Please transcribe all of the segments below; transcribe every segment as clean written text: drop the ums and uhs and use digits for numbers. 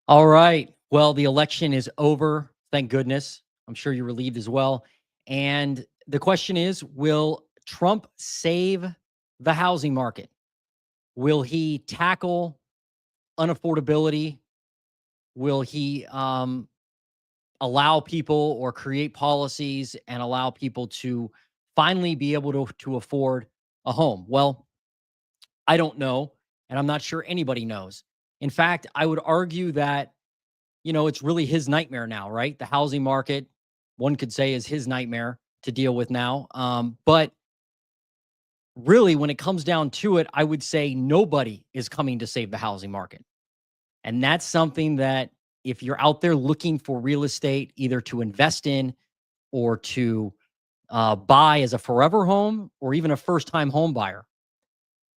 All right. Well, the election is over. Thank goodness. I'm sure you're relieved as well. And the question is, will Trump save the housing market? Will he tackle unaffordability? Will he allow people or create policies and allow people to finally be able to afford a home? Well, I don't know. And I'm not sure anybody knows. In fact, I would argue that it's really his nightmare now, right? The housing market, one could say, is his nightmare to deal with now. But really, when it comes down to it, I would say nobody is coming to save the housing market. And that's something that if you're out there looking for real estate, either to invest in or to buy as a forever home or even a first time home buyer,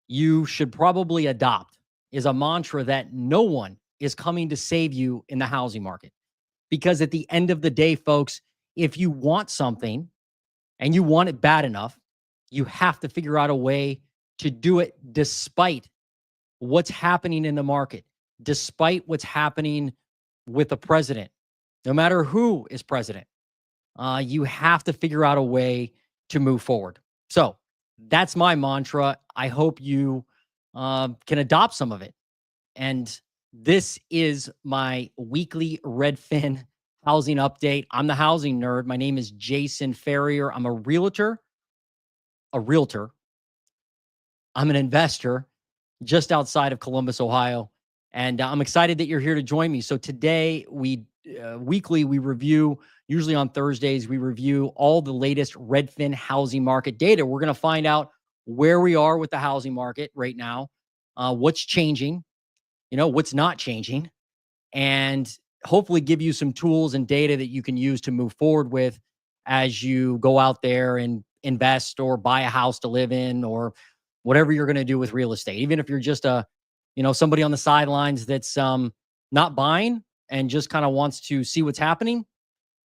you should probably adopt is a mantra that no one is coming to save you in the housing market. Because at the end of the day, folks, if you want something and you want it bad enough, you have to figure out a way to do it despite what's happening in the market, despite what's happening with the president. No matter who is president, you have to figure out a way to move forward. So that's my mantra. I hope you can adopt some of it. And this is my weekly Redfin housing update. I'm the housing nerd. My name is Jason Ferrier. I'm a realtor. A realtor. I'm an investor just outside of Columbus, Ohio. And I'm excited that you're here to join me. So today we weekly we review, usually on Thursdays, we review all the latest Redfin housing market data. We're going to find out where we are with the housing market right now, what's changing, what's not changing, and hopefully give you some tools and data that you can use to move forward with as you go out there and invest or buy a house to live in or whatever you're going to do with real estate. Even if you're just somebody on the sidelines that's not buying and just kind of wants to see what's happening,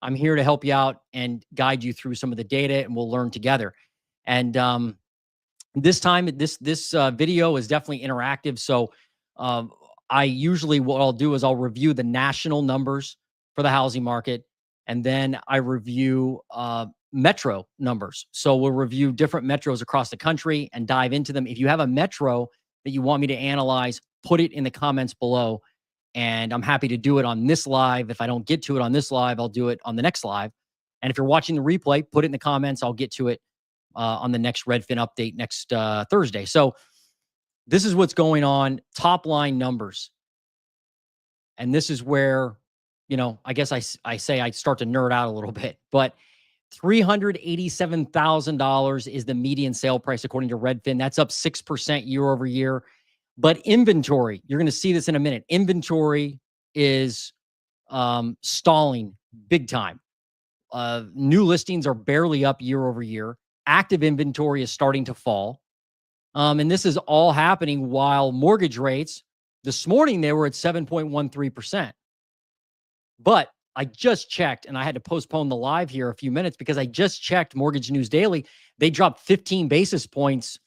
I'm here to help you out and guide you through some of the data, and we'll learn together. And this time, this video is definitely interactive. So um, I usually what I'll do is I'll review the national numbers for the housing market, and then I review metro numbers. So we'll review different metros across the country and dive into them. If you have a metro that you want me to analyze, put it in the comments below, and I'm happy to do it on this live. If I don't get to it on this live, I'll do it on the next live. And if you're watching the replay, put it in the comments. I'll get to it on the next Redfin update next Thursday. So this is what's going on. Top line numbers. And this is where, I guess I say I start to nerd out a little bit, but $387,000 is the median sale price according to Redfin. That's up 6% year over year. But inventory, you're going to see this in a minute. Inventory is stalling big time. New listings are barely up year over year. Active inventory is starting to fall. And this is all happening while mortgage rates, this morning, they were at 7.13%. But I just checked, and I had to postpone the live here a few minutes because I just checked Mortgage News Daily. They dropped 15 basis points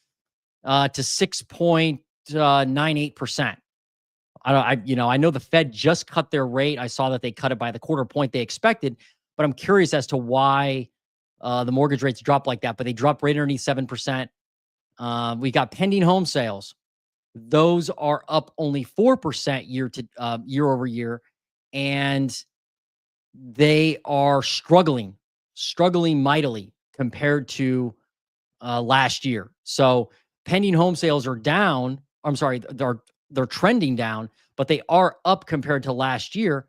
to 6.98%. I know the Fed just cut their rate. I saw that they cut it by the quarter point they expected, but I'm curious as to why the mortgage rates dropped like that. But they dropped right underneath 7%. We got pending home sales. Those are up only 4% year over year, and they are struggling mightily compared to last year. So pending home sales are down. I'm sorry, they're trending down, but they are up compared to last year.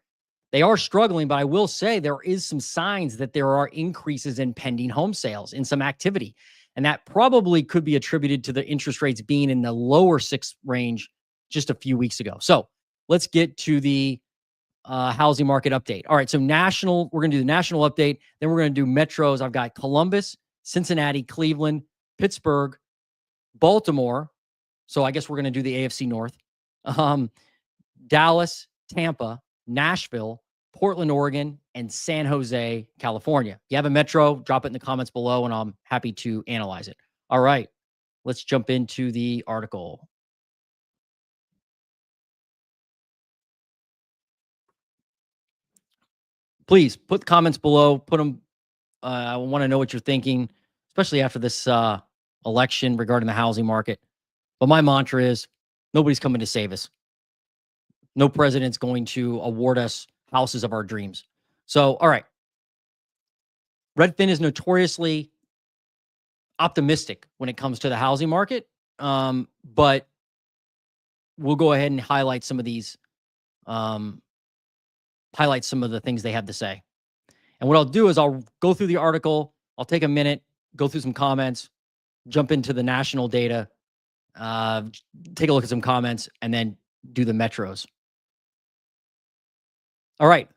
They are struggling, but I will say there is some signs that there are increases in pending home sales, in some activity. And that probably could be attributed to the interest rates being in the lower 6 range just a few weeks ago. So let's get to the housing market update. All right. So we're going to do the national update. Then we're going to do metros. I've got Columbus, Cincinnati, Cleveland, Pittsburgh, Baltimore. So I guess we're going to do the AFC North. Dallas, Tampa, Nashville, Portland, Oregon, and San Jose, California. If you have a metro, drop it in the comments below, and I'm happy to analyze it. All right, let's jump into the article. Please put comments below. Put them. I want to know what you're thinking, especially after this election regarding the housing market. But my mantra is nobody's coming to save us. No president's going to award us houses of our dreams. So, all right. Redfin is notoriously optimistic when it comes to the housing market. But we'll go ahead and highlight some of these, highlight some of the things they have to say. And what I'll do is I'll go through the article. I'll take a minute, go through some comments, jump into the national data, take a look at some comments, and then do the metros. All right.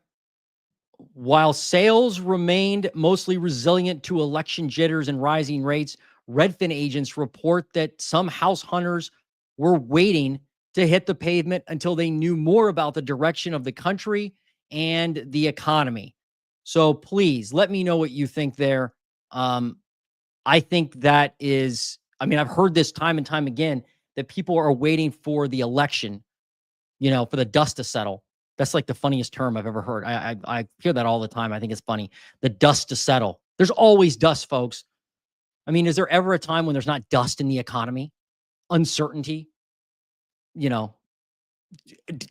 While sales remained mostly resilient to election jitters and rising rates, Redfin agents report that some house hunters were waiting to hit the pavement until they knew more about the direction of the country and the economy. So please let me know what you think there. I think that is, I mean, I've heard this time and time again that people are waiting for the election, for the dust to settle. That's like the funniest term I've ever heard. I hear that all the time. I think it's funny. The dust to settle. There's always dust, folks. I mean, is there ever a time when there's not dust in the economy? Uncertainty,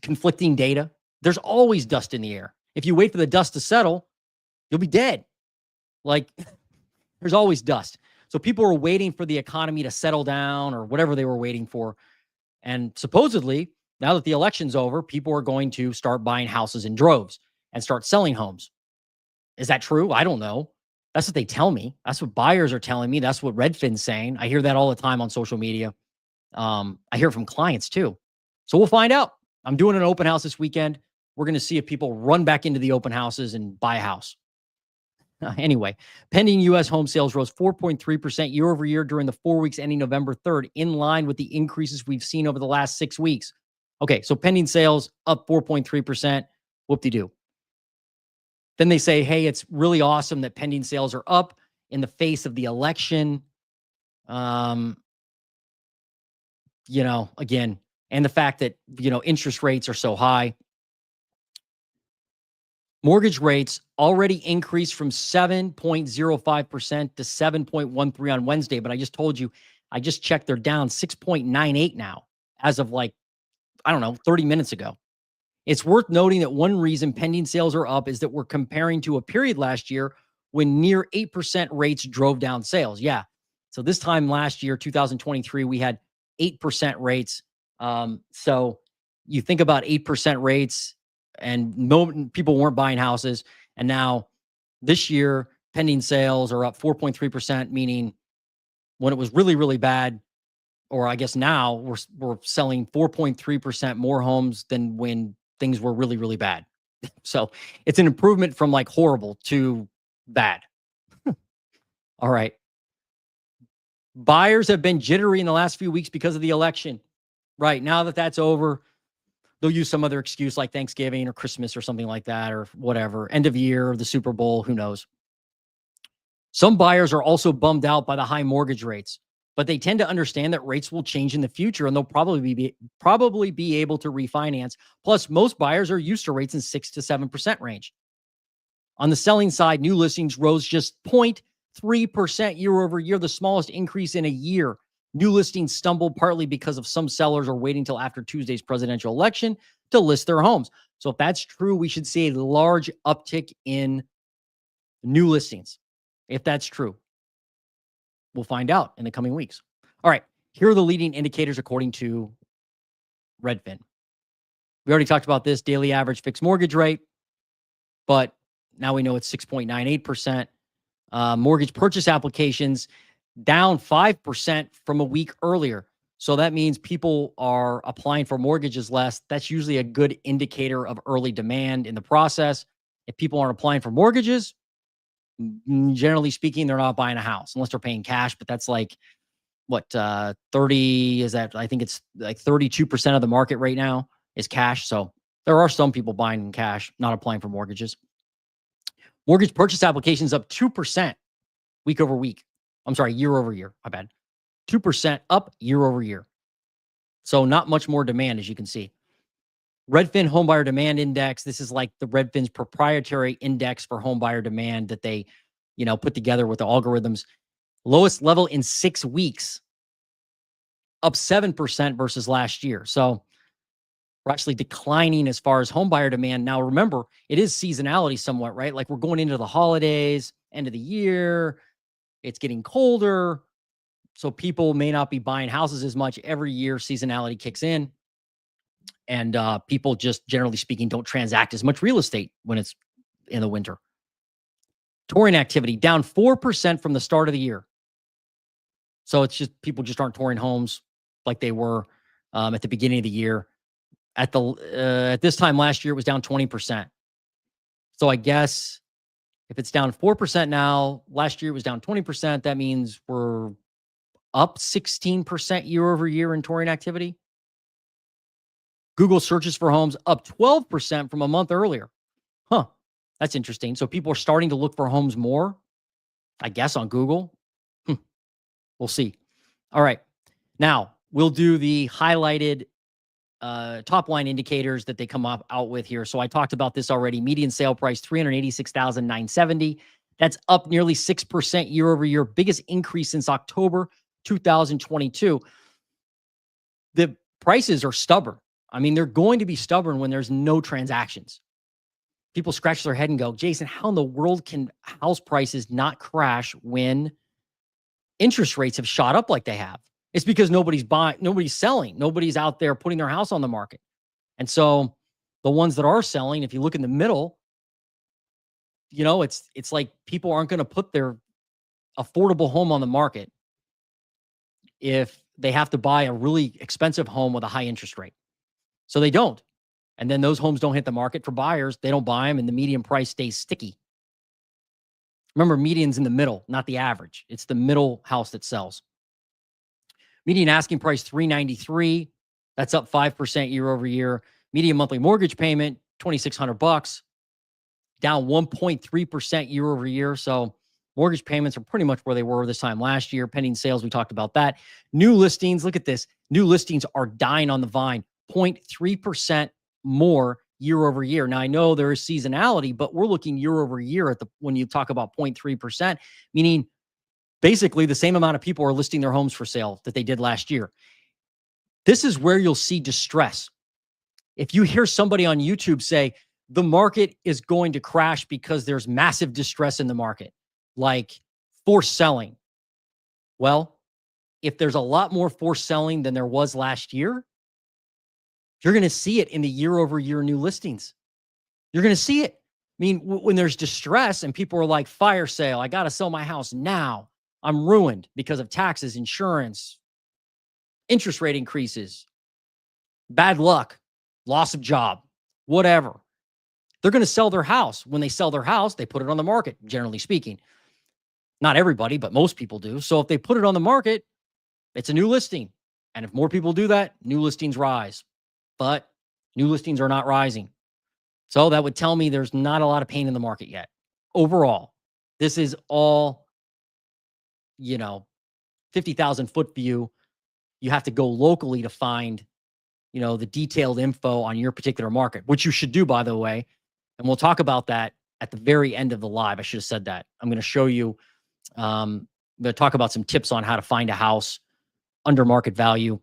conflicting data. There's always dust in the air. If you wait for the dust to settle, you'll be dead. Like, there's always dust. So people were waiting for the economy to settle down or whatever they were waiting for. And supposedly, now that the election's over, people are going to start buying houses in droves and start selling homes. Is that true? I don't know. That's what they tell me. That's what buyers are telling me. That's what Redfin's saying. I hear that all the time on social media. I hear from clients too. So we'll find out. I'm doing an open house this weekend. We're going to see if people run back into the open houses and buy a house. Anyway, pending U.S. home sales rose 4.3% year over year during the 4 weeks ending November 3rd, in line with the increases we've seen over the last 6 weeks. Okay, so pending sales up 4.3%. Whoop-de-doo. Then they say, hey, it's really awesome that pending sales are up in the face of the election. Again, and the fact that, interest rates are so high. Mortgage rates already increased from 7.05% to 7.13% on Wednesday. But I just told you, I just checked, they're down 6.98 now as of 30 minutes ago. It's worth noting that one reason pending sales are up is that we're comparing to a period last year when near 8% rates drove down sales. Yeah. So this time last year, 2023, we had 8% rates. So you think about 8% rates and no people weren't buying houses. And now this year, pending sales are up 4.3%, meaning when it was really, really bad, or I guess now we're selling 4.3% more homes than when things were really, really bad. So it's an improvement from horrible to bad. All right. Buyers have been jittery in the last few weeks because of the election. Right. Now that that's over, they'll use some other excuse like Thanksgiving or Christmas or something like that, or whatever. End of year, the Super Bowl, who knows? Some buyers are also bummed out by the high mortgage rates, but they tend to understand that rates will change in the future and they'll probably be able to refinance. Plus, most buyers are used to rates in 6 to 7% range. On the selling side, new listings rose just 0.3% year over year, the smallest increase in a year. New listings stumbled partly because of some sellers are waiting till after Tuesday's presidential election to list their homes. So if that's true, we should see a large uptick in new listings. If that's true, we'll find out in the coming weeks. All right, here are the leading indicators according to Redfin. We already talked about this daily average fixed mortgage rate, but now we know it's 6.98%. Mortgage purchase applications down 5% from a week earlier. So that means people are applying for mortgages less. That's usually a good indicator of early demand in the process. If people aren't applying for mortgages, generally speaking, they're not buying a house unless they're paying cash. But that's 30 is that? I think it's 32% of the market right now is cash. So there are some people buying in cash, not applying for mortgages. Mortgage purchase applications up 2% week over week. I'm sorry, year over year. My bad. 2% up year over year. So not much more demand, as you can see. Redfin Home Buyer Demand Index. This is like the Redfin's proprietary index for home buyer demand that they, put together with the algorithms. Lowest level in 6 weeks, up 7% versus last year. So we're actually declining as far as home buyer demand. Now, remember, it is seasonality somewhat, right? Like we're going into the holidays, end of the year, it's getting colder. So people may not be buying houses as much. Every year, seasonality kicks in. And people just generally speaking don't transact as much real estate when it's in the winter. Touring activity down 4% from the start of the year. So it's just people just aren't touring homes like they were at the beginning of the year. At this time last year, it was down 20%. So I guess if it's down 4% now, last year it was down 20%. That means we're up 16% year over year in touring activity. Google searches for homes up 12% from a month earlier. Huh. That's interesting. So people are starting to look for homes more, I guess, on Google. We'll see. All right. Now, we'll do the highlighted top line indicators that they come out with here. So I talked about this already. Median sale price, $386,970. That's up nearly 6% year over year. Biggest increase since October 2022. The prices are stubborn. I mean, they're going to be stubborn when there's no transactions. People scratch their head and go, Jason, how in the world can house prices not crash when interest rates have shot up like they have? It's because nobody's buying, nobody's selling, nobody's out there putting their house on the market. And so the ones that are selling, if you look in the middle, it's like people aren't going to put their affordable home on the market if they have to buy a really expensive home with a high interest rate. So they don't. And then those homes don't hit the market for buyers. They don't buy them, and the median price stays sticky. Remember, median's in the middle, not the average. It's the middle house that sells. Median asking price $393. That's up 5% year over year. Median monthly mortgage payment $2,600, down 1.3% year over year. So mortgage payments are pretty much where they were this time last year. Pending sales, we talked about that. New listings, look at this. New listings are dying on the vine, 0.3% more year over year. Now, I know there is seasonality, but we're looking year over year when you talk about 0.3%, meaning basically the same amount of people are listing their homes for sale that they did last year. This is where you'll see distress. If you hear somebody on YouTube say the market is going to crash because there's massive distress in the market, like forced selling. Well, if there's a lot more forced selling than there was last year, you're going to see it in the year over year new listings. You're going to see it. I mean, when there's distress and people are like, fire sale, I got to sell my house now. I'm ruined because of taxes, insurance, interest rate increases, bad luck, loss of job, whatever. They're going to sell their house. When they sell their house, they put it on the market, generally speaking. Not everybody, but most people do. So if they put it on the market, it's a new listing. And if more people do that, new listings rise. But new listings are not rising. So that would tell me there's not a lot of pain in the market yet. Overall, this is all, 50,000 foot view. You have to go locally to find, the detailed info on your particular market, which you should do, by the way. And we'll talk about that at the very end of the live. I should have said that. I'm going to show you, I'm going to talk about some tips on how to find a house under market value.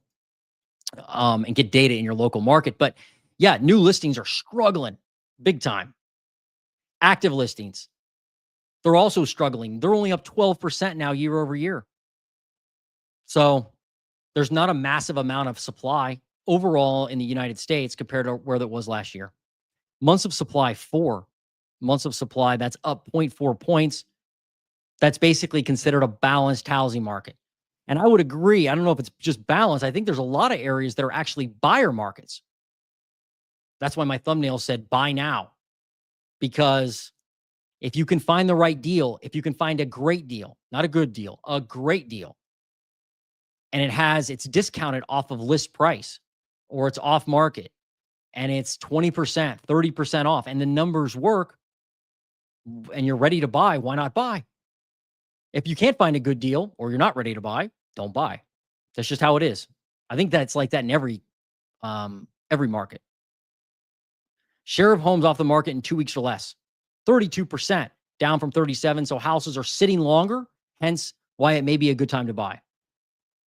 And get data in your local market. But yeah, new listings are struggling big time. Active listings, they're also struggling. They're only up 12% now year over year. So there's not a massive amount of supply overall in the United States compared to where that was last year. Months of supply, 4 months of supply. That's up 0.4 points. That's basically considered a balanced housing market. And I would agree. I don't know if it's just balance. I think there's a lot of areas that are actually buyer markets. That's why my thumbnail said buy now. Because if you can find the right deal, if you can find a great deal, not a good deal, a great deal, and it's discounted off of list price or it's off market and it's 20%, 30% off and the numbers work and you're ready to buy, why not buy? If you can't find a good deal or you're not ready to buy, don't buy. That's just how it is. I think that's like that in every market. Share of homes off the market in 2 weeks or less, 32%, down from 37. So houses are sitting longer, hence why it may be a good time to buy.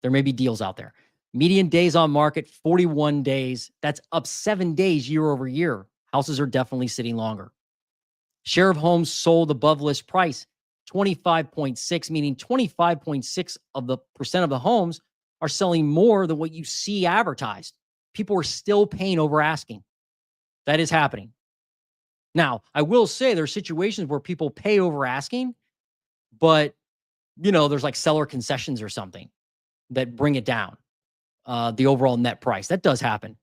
There may be deals out there. Median days on market, 41 days. That's up 7 days year over year. Houses are definitely sitting longer. Share of homes sold above list price, 25.6, meaning 25.6% of the homes are selling more than what you see advertised. People are still paying over asking. That is happening. Now, I will say there are situations where people pay over asking, but there's like seller concessions or something that bring it down, the overall net price. That does happen.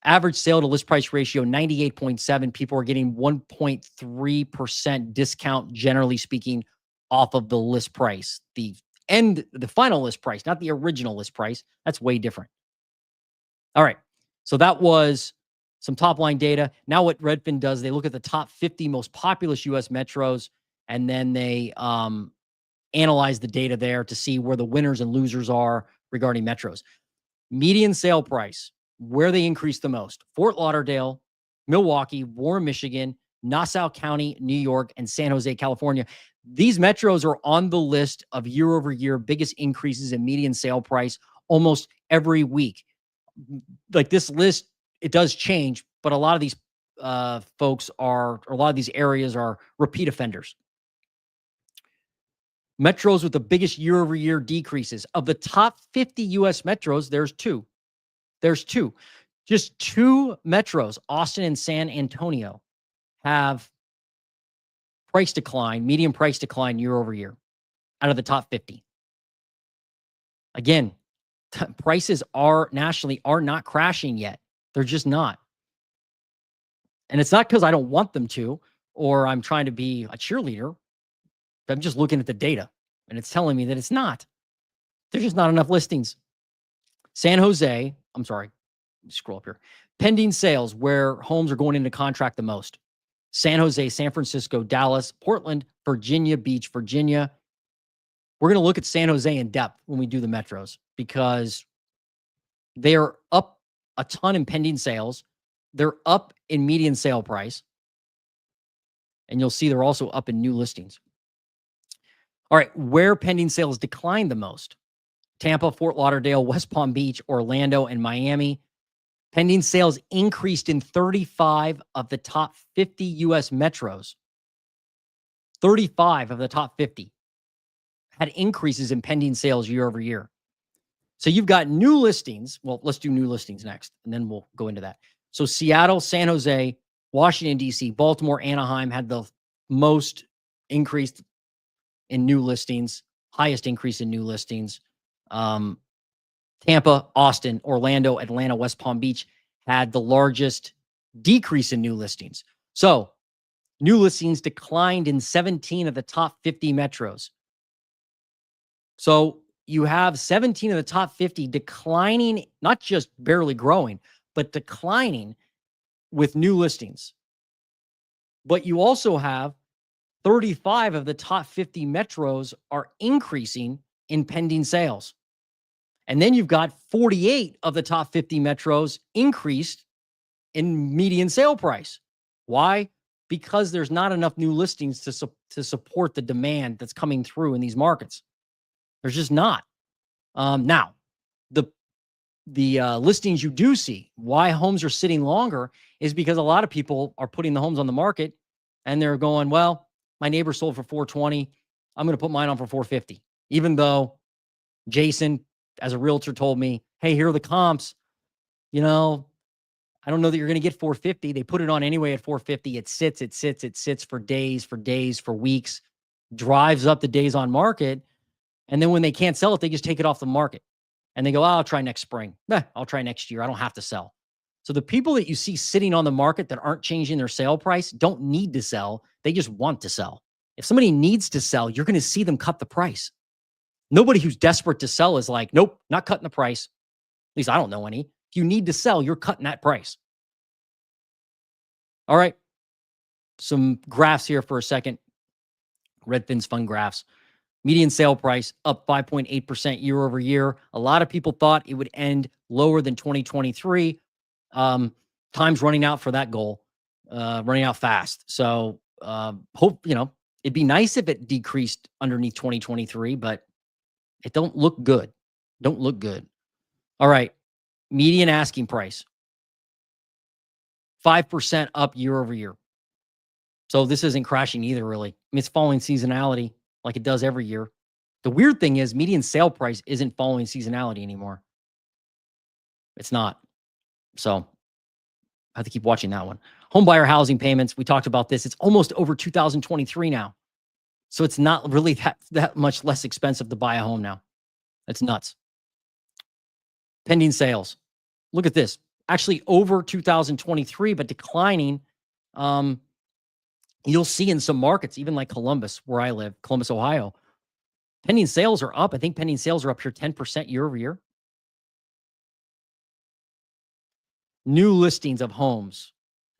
Average sale to list price ratio, 98.7. People are getting 1.3% discount, generally speaking, off of the list price. The final list price, not the original list price. That's way different. All right. So that was some top line data. Now what Redfin does, they look at the top 50 most populous U.S. metros, and then they analyze the data there to see where the winners and losers are regarding metros. Median sale price, where they increase the most: Fort Lauderdale, Milwaukee, Warren, Michigan, Nassau County, New York, and San Jose, California. These metros are on the list of year over year biggest increases in median sale price almost every week. Like this list, it does change, but a lot of these folks are, or a lot of these areas are repeat offenders. Metros with the biggest year over year decreases. Of the top 50 U.S. metros, there's two. Just two metros, Austin and San Antonio, have median price decline year over year out of the top 50. Again, prices nationally are not crashing yet. They're just not. And it's not because I don't want them to, or I'm trying to be a cheerleader. I'm just looking at the data, and it's telling me that it's not. There's just not enough listings. San Jose, I'm sorry, scroll up here. Pending sales, where homes are going into contract the most: San Jose, San Francisco, Dallas, Portland, Virginia Beach, Virginia. We're going to look at San Jose in depth when we do the metros, because they're up a ton in pending sales. They're up in median sale price. And you'll see they're also up in new listings. All right, where pending sales declined the most: Tampa, Fort Lauderdale, West Palm Beach, Orlando, and Miami. Pending sales increased in 35 of the top 50 U.S. metros. 35 of the top 50 had increases in pending sales year over year. So you've got new listings. Well, let's do new listings next, and then we'll go into that. So Seattle, San Jose, Washington, D.C., Baltimore, Anaheim had the most increased in new listings, highest increase in new listings. Tampa, Austin, Orlando, Atlanta, West Palm Beach had the largest decrease in new listings. So new listings declined in 17 of the top 50 metros. So you have 17 of the top 50 declining, not just barely growing, but declining with new listings. But you also have 35 of the top 50 metros are increasing in pending sales. And then you've got 48 of the top 50 metros increased in median sale price. Why? Because there's not enough new listings to support the demand that's coming through in these markets. There's just not. Now, the listings you do see, why homes are sitting longer, is because a lot of people are putting the homes on the market and they're going, well, my neighbor sold for $420. I'm going to put mine on for $450. Even though Jason, as a realtor, told me, hey, here are the comps. I don't know that you're going to get $450. They put it on anyway at $450. It sits for days, for weeks, drives up the days on market. And then when they can't sell it, they just take it off the market. And they go, I'll try next spring. I'll try next year. I don't have to sell. So the people that you see sitting on the market that aren't changing their sale price don't need to sell. They just want to sell. If somebody needs to sell, you're going to see them cut the price. Nobody who's desperate to sell is like, nope, not cutting the price. At least I don't know any. If you need to sell, you're cutting that price. All right. Some graphs here for a second. Redfin's fun graphs. Median sale price up 5.8% year over year. A lot of people thought it would end lower than 2023. Time's running out for that goal. running out fast. So hope, it'd be nice if it decreased underneath 2023, but it don't look good. Don't look good. All right. Median asking price, 5% up year over year. So this isn't crashing either, really. I mean, it's following seasonality like it does every year. The weird thing is median sale price isn't following seasonality anymore. It's not. So I have to keep watching that one. Home buyer housing payments. We talked about this. It's almost over 2023 now. So it's not really that much less expensive to buy a home now. That's nuts. Pending sales. Look at this. Actually over 2023, but declining. You'll see in some markets, even like Columbus, where I live, Columbus, Ohio, pending sales are up. I think pending sales are up here 10% year over year. New listings of homes,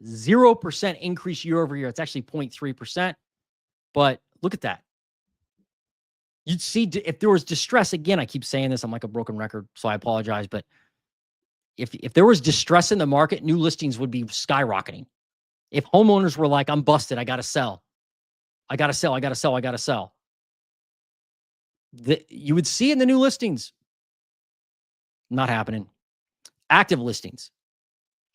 0% increase year over year. It's actually 0.3%. But look at that. You'd see if there was distress, again, I keep saying this, I'm like a broken record, so I apologize. But if there was distress in the market, new listings would be skyrocketing. If homeowners were like, I'm busted, I got to sell. I got to sell, I got to sell, I got to sell. You would see in the new listings. Not happening. Active listings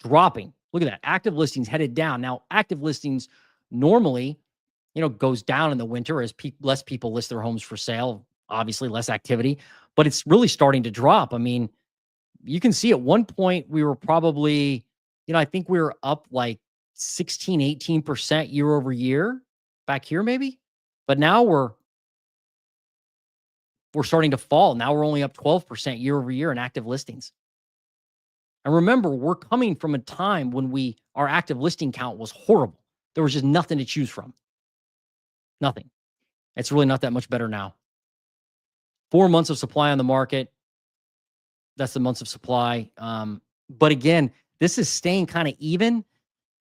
dropping. Look at that. Active listings headed down. Now, active listings normally, goes down in the winter as less people list their homes for sale. Obviously, less activity, but it's really starting to drop. I mean, you can see at one point we were probably, I think we were up like 16, 18% year over year back here maybe. But now we're starting to fall. Now we're only up 12% year over year in active listings. And remember, we're coming from a time when our active listing count was horrible. There was just nothing to choose from. Nothing. It's really not that much better now. 4 months of supply on the market. That's the months of supply. But again, this is staying kind of even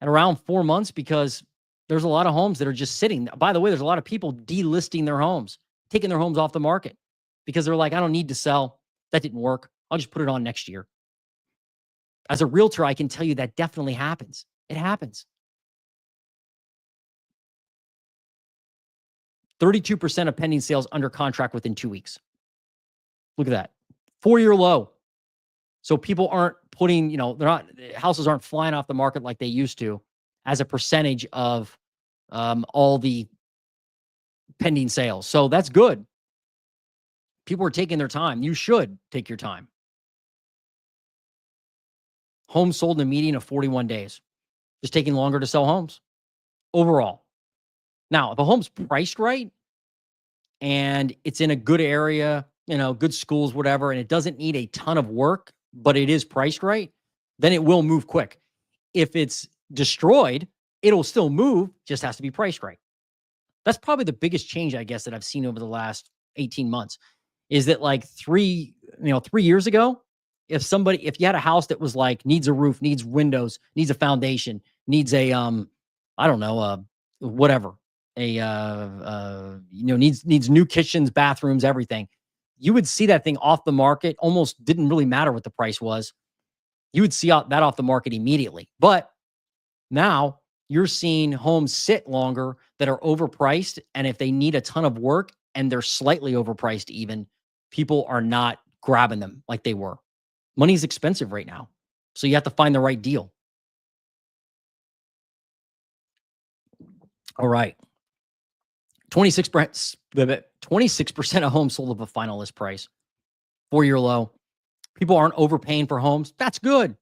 at around 4 months because there's a lot of homes that are just sitting. By the way, there's a lot of people delisting their homes, taking their homes off the market because they're like, I don't need to sell. That didn't work. I'll just put it on next year. As a realtor, I can tell you that definitely happens. It happens. 32% of pending sales under contract within 2 weeks. Look at that. 4-year low. So people aren't putting, houses aren't flying off the market like they used to as a percentage of all the pending sales. So that's good. People are taking their time. You should take your time. Homes sold in a median of 41 days. Just taking longer to sell homes overall. Now, if a home's priced right and it's in a good area, good schools, whatever, and it doesn't need a ton of work, but it is priced right, then it will move quick. If it's destroyed, it'll still move, just has to be priced right. That's probably the biggest change, I guess, that I've seen over the last 18 months is that like 3 years ago, if you had a house that was like needs a roof, needs windows, needs a foundation, needs a whatever, needs new kitchens, bathrooms, everything, you would see that thing off the market. Almost didn't really matter what the price was. You would see that off the market immediately. But now you're seeing homes sit longer that are overpriced. And if they need a ton of work and they're slightly overpriced, even people are not grabbing them like they were. Money's expensive right now. So you have to find the right deal. All right. 26% of homes sold at a final list price. 4-year low. People aren't overpaying for homes. That's good.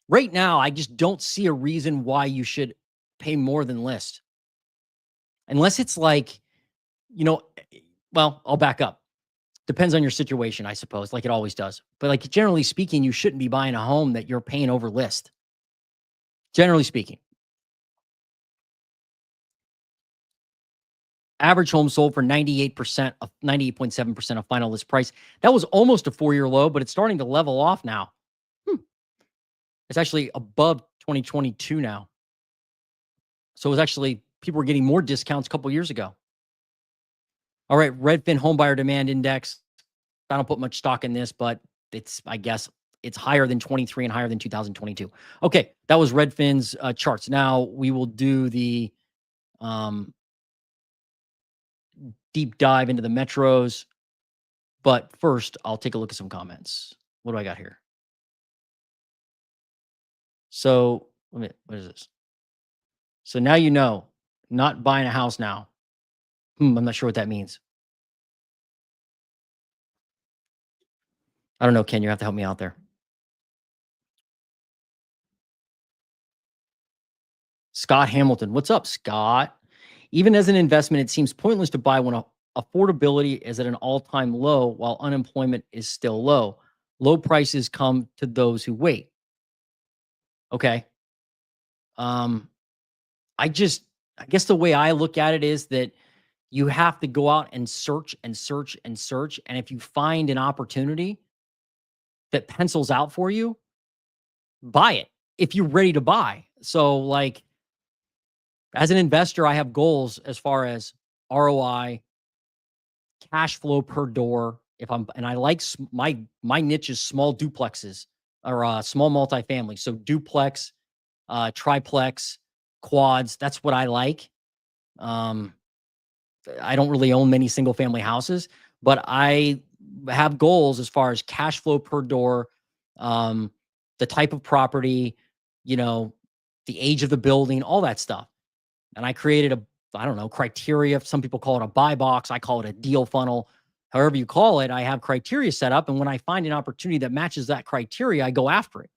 Right now, I just don't see a reason why you should pay more than list. Unless it's like, I'll back up. Depends on your situation, I suppose, like it always does. But like generally speaking, you shouldn't be buying a home that you're paying over list. Generally speaking. Average home sold for 98.7% of final list price. That was almost a 4-year low, but it's starting to level off now. It's actually above 2022 now. So it was actually, people were getting more discounts a couple years ago. All right, Redfin Home Buyer Demand Index. I don't put much stock in this, but it's, I guess, it's higher than 23 and higher than 2022. Okay, that was Redfin's charts. Now we will do the um, deep dive into the metros. But first, I'll take a look at some comments. What do I got here? So, what is this? So now you know, not buying a house now. I'm not sure what that means. I don't know, Ken. You have to help me out there. Scott Hamilton. What's up, Scott? Even as an investment, it seems pointless to buy when affordability is at an all-time low while unemployment is still low. Low prices come to those who wait. Okay. Um, I guess the way I look at it is that you have to go out and search and search and search. And if you find an opportunity that pencils out for you, buy it if you're ready to buy. So, like, as an investor, I have goals as far as ROI, cash flow per door. And I like my niche is small duplexes or small multifamily. So duplex, triplex, quads. That's what I like. I don't really own many single family houses, but I have goals as far as cash flow per door, the type of property, the age of the building, all that stuff. And I created I don't know, criteria. Some people call it a buy box. I call it a deal funnel. However you call it, I have criteria set up. And when I find an opportunity that matches that criteria, I go after it.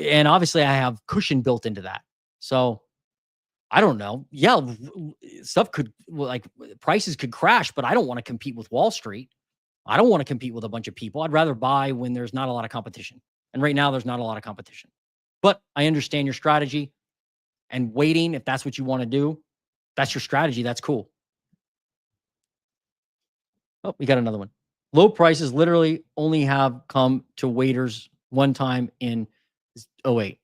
And obviously I have cushion built into that. So I don't know. Yeah, stuff prices could crash, but I don't want to compete with Wall Street. I don't want to compete with a bunch of people. I'd rather buy when there's not a lot of competition. And right now there's not a lot of competition. But I understand your strategy and waiting, if that's what you want to do, that's your strategy. That's cool. Oh, we got another one. Low prices literally only have come to waiters one time in 08.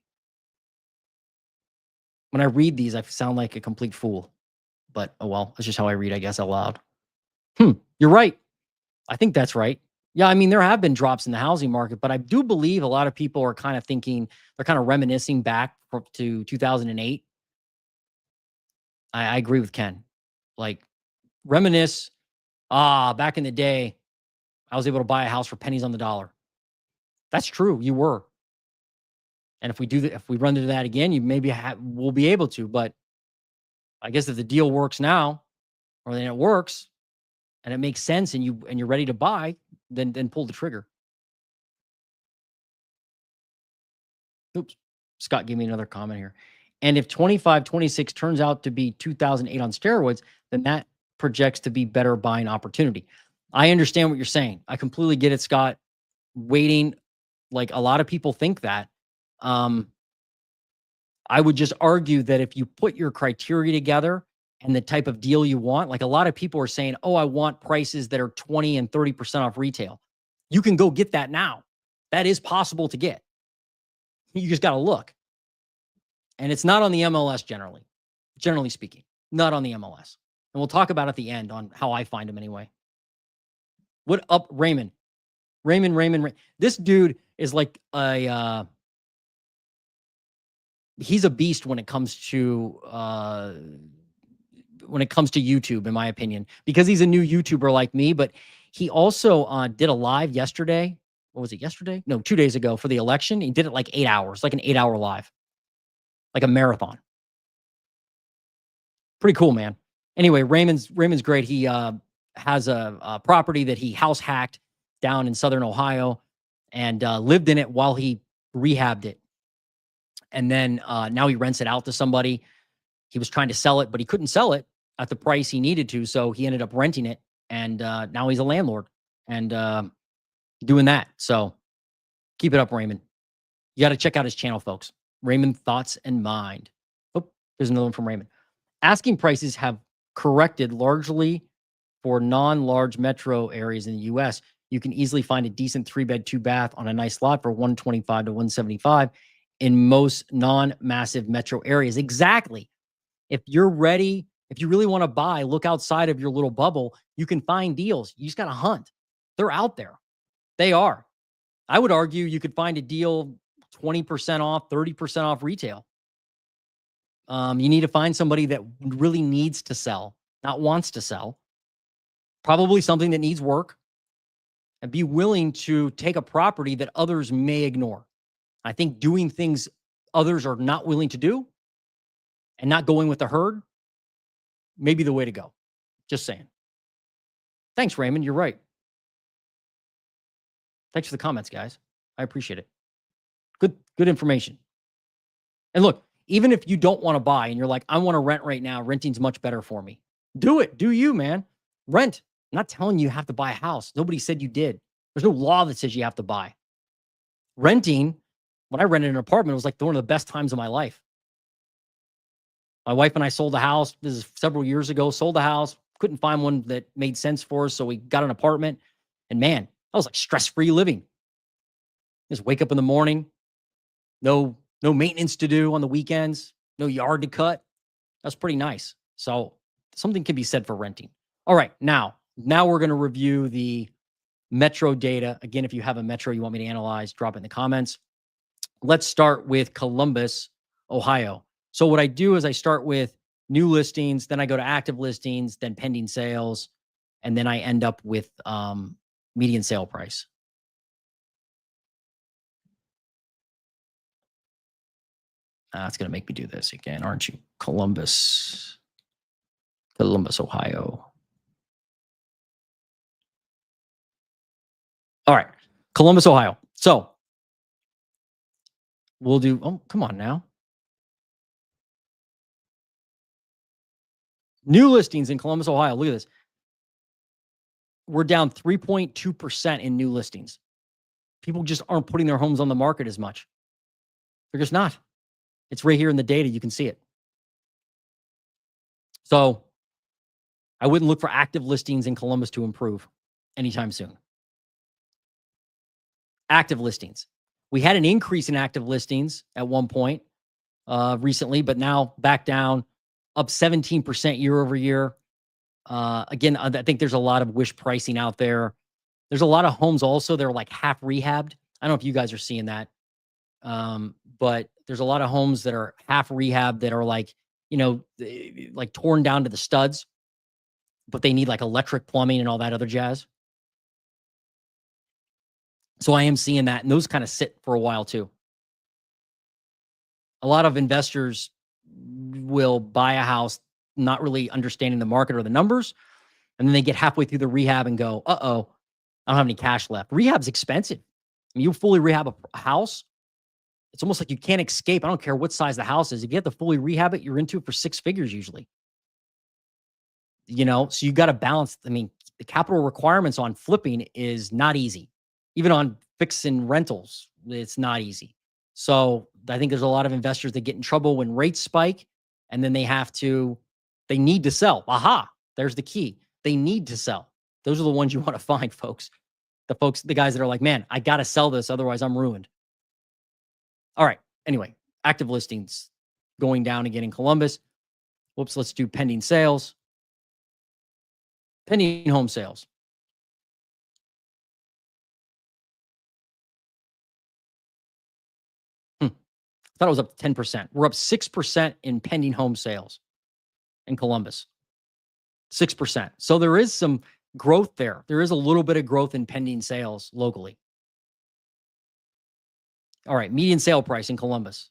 When I read these, I sound like a complete fool. But oh well, that's just how I read, I guess, out loud. You're right. I think that's right. Yeah, I mean, there have been drops in the housing market, but I do believe a lot of people are kind of thinking, they're kind of reminiscing back to 2008. I agree with Ken. Like, reminisce, back in the day, I was able to buy a house for pennies on the dollar. That's true. You were. And if we run into that again, you maybe we'll be able to. But I guess if the deal works now, or then it works, and it makes sense, and you're ready to buy, then pull the trigger. Oops. Scott gave me another comment here. And if 25, 26 turns out to be 2008 on steroids, then that projects to be better buying opportunity. I understand what you're saying. I completely get it, Scott. Waiting, like a lot of people think that. I would just argue that if you put your criteria together and the type of deal you want, like a lot of people are saying, oh, I want prices that are 20 and 30% off retail. You can go get that now. That is possible to get. You just got to look. And it's not on the MLS generally speaking, not on the MLS. And we'll talk about at the end on how I find them anyway. What up, Raymond? Raymond. This dude is like he's a beast when it comes to YouTube, in my opinion, because he's a new YouTuber like me. But he also did a live yesterday. What was it, yesterday? No, 2 days ago for the election. He did it like 8 hours, like an 8-hour live, like a marathon. Pretty cool, man. Anyway, Raymond's great. He has a property that he house hacked down in Southern Ohio and lived in it while he rehabbed it. And then now he rents it out to somebody. He was trying to sell it, but he couldn't sell it at the price he needed to. So he ended up renting it. And now he's a landlord and doing that. So keep it up, Raymond. You got to check out his channel, folks. Raymond Thoughts and Mind. Oh, there's another one from Raymond. Asking prices have corrected largely for non-large metro areas in the U.S. You can easily find a decent 3-bed, 2-bath on a nice lot for $125 to $175 in most non-massive metro areas. Exactly. If you're ready, if you really want to buy, look outside of your little bubble. You can find deals. You just got to hunt. They're out there. They are. I would argue you could find a deal 20% off, 30% off retail. You need to find somebody that really needs to sell, not wants to sell. Probably something that needs work, and be willing to take a property that others may ignore. I think doing things others are not willing to do and not going with the herd may be the way to go. Just saying. Thanks, Raymond. You're right. Thanks for the comments, guys. I appreciate it. Good information. And look, even if you don't want to buy and you're like, I want to rent right now, renting's much better for me. Do it. Do you, man. Rent. I'm not telling you have to buy a house. Nobody said you did. There's no law that says you have to buy. Renting, when I rented an apartment, it was like one of the best times of my life. My wife and I sold a house. This is several years ago. Sold a house. Couldn't find one that made sense for us. So we got an apartment. And man, that was like stress-free living. Just wake up in the morning. No maintenance to do on the weekends. No yard to cut. That's pretty nice. So something can be said for renting. All right. Now we're going to review the metro data. Again, if you have a metro you want me to analyze, drop it in the comments. Let's start with Columbus, Ohio. So what I do is I start with new listings, then I go to active listings, then pending sales, and then I end up with median sale price. It's going to make me do this again, aren't you? Columbus, Ohio. All right, Columbus, Ohio. So we'll do, oh, come on now. New listings in Columbus, Ohio. Look at this. We're down 3.2% in new listings. People just aren't putting their homes on the market as much. They're just not. It's right here in the data. You can see it. So I wouldn't look for active listings in Columbus to improve anytime soon. Active listings. We had an increase in active listings at one point recently, but now back down, up 17% year over year. Again, I think there's a lot of wish pricing out there. There's a lot of homes also that are like half rehabbed. I don't know if you guys are seeing that. But there's a lot of homes that are half rehab that are like, like torn down to the studs, but they need like electric plumbing and all that other jazz. So I am seeing that, and those kind of sit for a while too. A lot of investors will buy a house not really understanding the market or the numbers, and then they get halfway through the rehab and go, uh-oh, I don't have any cash left. Rehab's expensive. I mean, you fully rehab a house, it's almost like you can't escape. I don't care what size the house is. If you get to fully rehab it, you're into it for 6 figures usually. So you got to balance. I mean, the capital requirements on flipping is not easy. Even on fixing rentals, it's not easy. So I think there's a lot of investors that get in trouble when rates spike, and then they need to sell. Aha, there's the key. They need to sell. Those are the ones you want to find, folks. The guys that are like, man, I got to sell this, otherwise I'm ruined. All right. Anyway, active listings going down again in Columbus. Whoops, let's do pending sales. Pending home sales. I thought it was up 10%. We're up 6% in pending home sales in Columbus. 6%. So there is some growth there. There is a little bit of growth in pending sales locally. All right, median sale price in Columbus.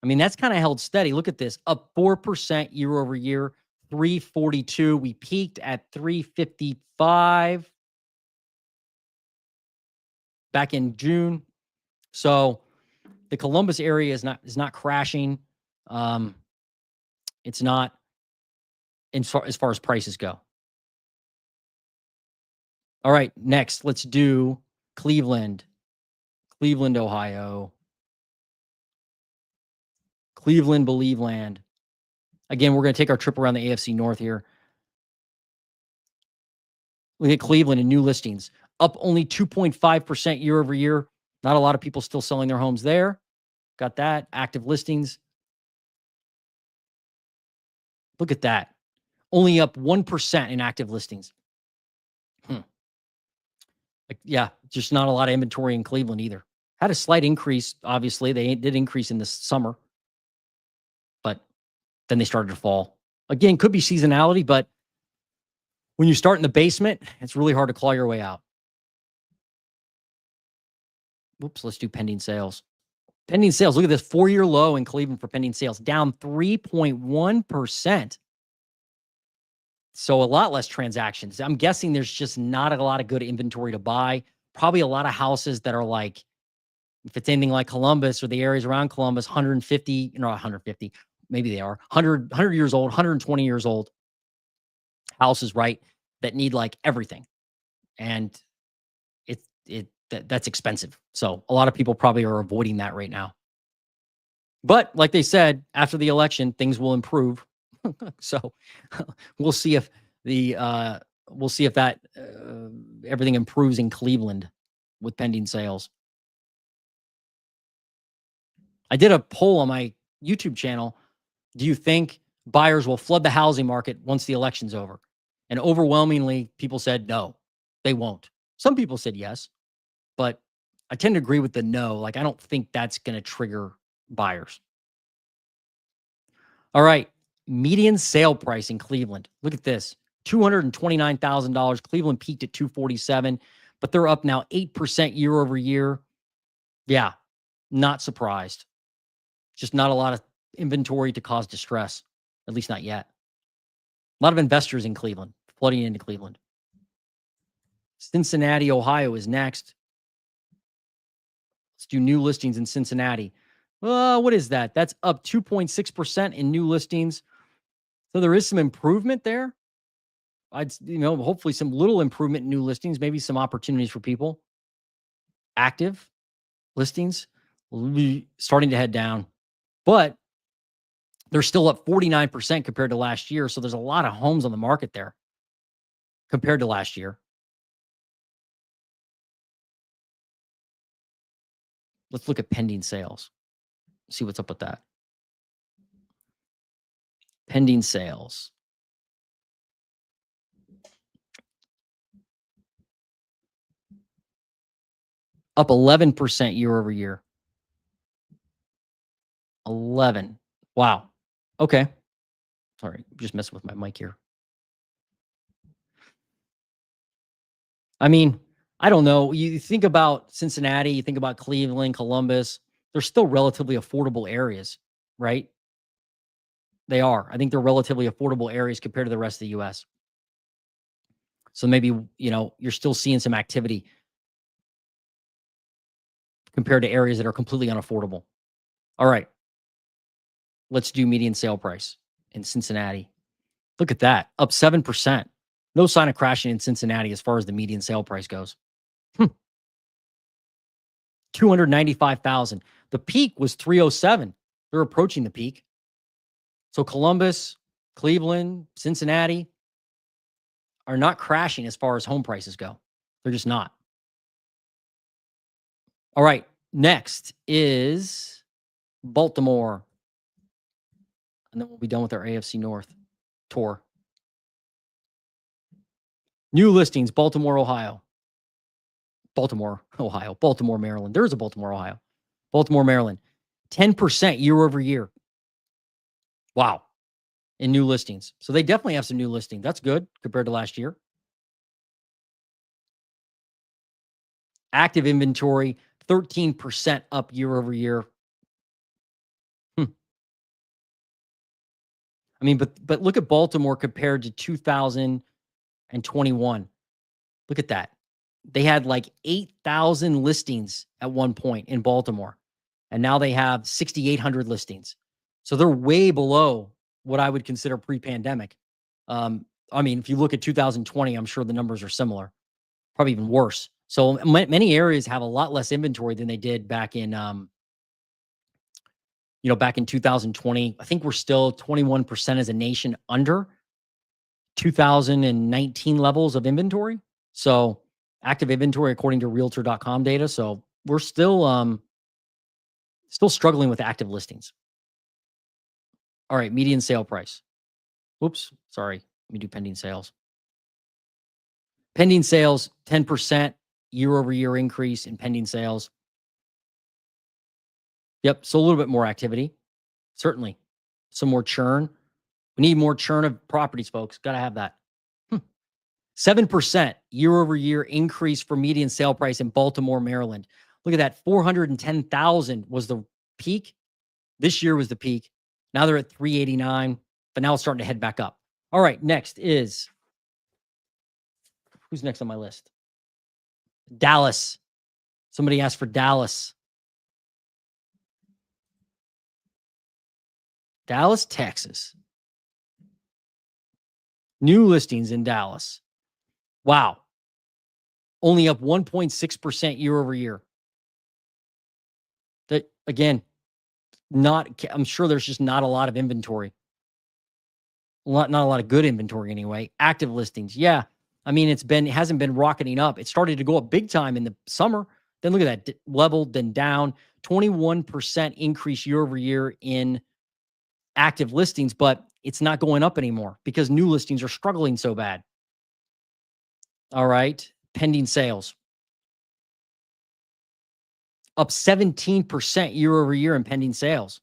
I mean, that's kind of held steady. Look at this, up 4% year over year, 342. We peaked at 355 back in June. So the Columbus area is not crashing. It's not as far as prices go. All right, next, let's do Cleveland, Ohio. Cleveland, Believe Land. Again, we're going to take our trip around the AFC North here. Look at Cleveland and new listings, up only 2.5% year over year. Not a lot of people still selling their homes there. Got that. Active listings. Look at that. Only up 1% in active listings. Like, yeah, just not a lot of inventory in Cleveland either. Had a slight increase, obviously. They did increase in the summer, but then they started to fall. Again, could be seasonality, but when you start in the basement, it's really hard to claw your way out. Whoops, let's do pending sales. Pending sales, look at this 4-year low in Cleveland for pending sales, down 3.1%. So a lot less transactions. I'm guessing there's just not a lot of good inventory to buy. Probably a lot of houses that are like, if it's anything like Columbus or the areas around Columbus, 150, 150, maybe they are 100 years old, 120 years old houses, right? That need like everything. And that's expensive. So a lot of people probably are avoiding that right now. But like they said, after the election, things will improve. So we'll see if that everything improves in Cleveland with pending sales. I did a poll on my YouTube channel. Do you think buyers will flood the housing market once the election's over? And overwhelmingly, people said no, they won't. Some people said yes, but I tend to agree with the no. Like, I don't think that's going to trigger buyers. All right. Median sale price in Cleveland. Look at this. $229,000. Cleveland peaked at 247, but they're up now 8% year over year. Yeah, not surprised. Just not a lot of inventory to cause distress, at least not yet. A lot of investors in Cleveland, flooding into Cleveland. Cincinnati, Ohio is next. Let's do new listings in Cincinnati. What is that? That's up 2.6% in new listings. So there is some improvement there. Hopefully some little improvement in new listings, maybe some opportunities for people. Active listings starting to head down, but they're still up 49% compared to last year. So there's a lot of homes on the market there compared to last year. Let's look at pending sales. See what's up with that. Pending sales. Up 11% year over year. 11. Wow. Okay. Sorry, just messing with my mic here. I mean, I don't know. You think about Cincinnati, you think about Cleveland, Columbus. They're still relatively affordable areas, right? They are. I think they're relatively affordable areas compared to the rest of the U.S. So maybe, you're still seeing some activity compared to areas that are completely unaffordable. All right. Let's do median sale price in Cincinnati. Look at that, up 7%. No sign of crashing in Cincinnati as far as the median sale price goes. 295,000. The peak was 307. They're approaching the peak. So Columbus, Cleveland, Cincinnati are not crashing as far as home prices go. They're just not. All right. Next is Baltimore. And then we'll be done with our AFC North tour. New listings, Baltimore, Ohio. Baltimore, Maryland. There is a Baltimore, Ohio. Baltimore, Maryland. 10% year over year. Wow. In new listings. So they definitely have some new listings. That's good compared to last year. Active inventory, 13% up year over year. I mean, but look at Baltimore compared to 2021. Look at that. They had like 8,000 listings at one point in Baltimore, and now they have 6,800 listings. So they're way below what I would consider pre-pandemic. I mean, if you look at 2020, I'm sure the numbers are similar, probably even worse. So many areas have a lot less inventory than they did back in, back in 2020. I think we're still 21% as a nation under 2019 levels of inventory. So active inventory, according to realtor.com data. So we're still struggling with active listings. All right. Median sale price. Oops. Sorry. Let me do pending sales. Pending sales, 10%. year-over-year increase in pending sales. Yep, so a little bit more activity. Certainly. Some more churn. We need more churn of properties, folks. Got to have that. 7% year-over-year increase for median sale price in Baltimore, Maryland. Look at that. 410,000 was the peak. This year was the peak. Now they're at 389, but now it's starting to head back up. All right, next is, who's next on my list? Dallas. Somebody asked for Dallas. Dallas, Texas. New listings in Dallas. Wow. Only up 1.6% year over year. That, again, I'm sure there's just not a lot of inventory. Not a lot of good inventory anyway. Active listings. Yeah. I mean, it hasn't been rocketing up. It started to go up big time in the summer. Then look at that, leveled, then down. 21% increase year over year in active listings, but it's not going up anymore because new listings are struggling so bad. All right. Pending sales. Up 17% year over year in pending sales.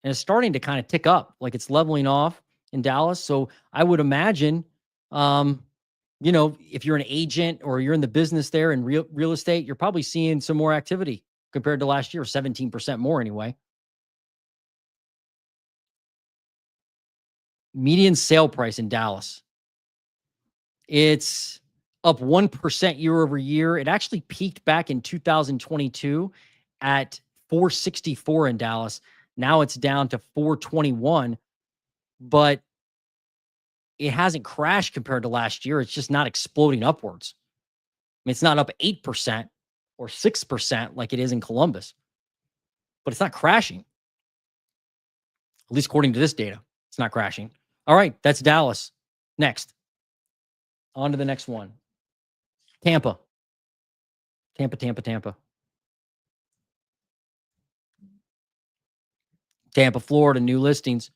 And it's starting to kind of tick up, like it's leveling off in Dallas. So I would imagine, if you're an agent or you're in the business there in real estate, you're probably seeing some more activity compared to last year, 17% more anyway. Median sale price in Dallas. It's up 1% year over year. It actually peaked back in 2022 at 464 in Dallas. Now it's down to 421, but it hasn't crashed compared to last year. It's just not exploding upwards. I mean, it's not up 8% or 6% like it is in Columbus, but it's not crashing. At least according to this data, it's not crashing. All right, that's Dallas. Next. On to the next one. Tampa. Tampa, Florida, new listings.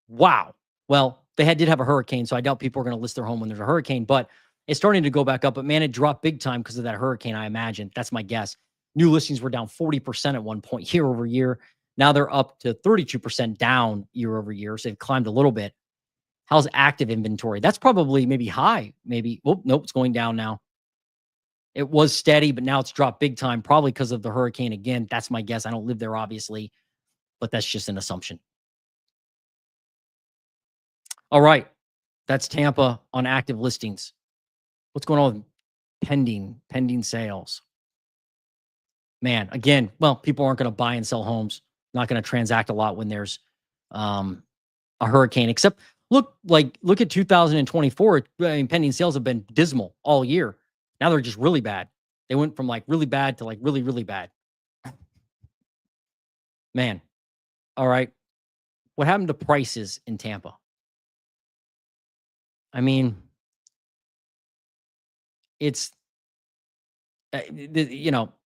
Wow. Well, did have a hurricane, so I doubt people are going to list their home when there's a hurricane, but it's starting to go back up. But man, it dropped big time because of that hurricane, I imagine. That's my guess. New listings were down 40% at one point year over year. Now they're up to 32% down year over year. So they've climbed a little bit. How's active inventory? That's probably maybe high. Maybe, nope, it's going down now. It was steady, but now it's dropped big time, probably because of the hurricane again. That's my guess. I don't live there, obviously, but that's just an assumption. All right. That's Tampa on active listings. What's going on with pending sales? Man, again, well, people aren't going to buy and sell homes. Not going to transact a lot when there's a hurricane, except look at 2024. I mean, pending sales have been dismal all year. Now they're just really bad. They went from like really bad to like really, really bad. Man. All right. What happened to prices in Tampa? I mean, it's,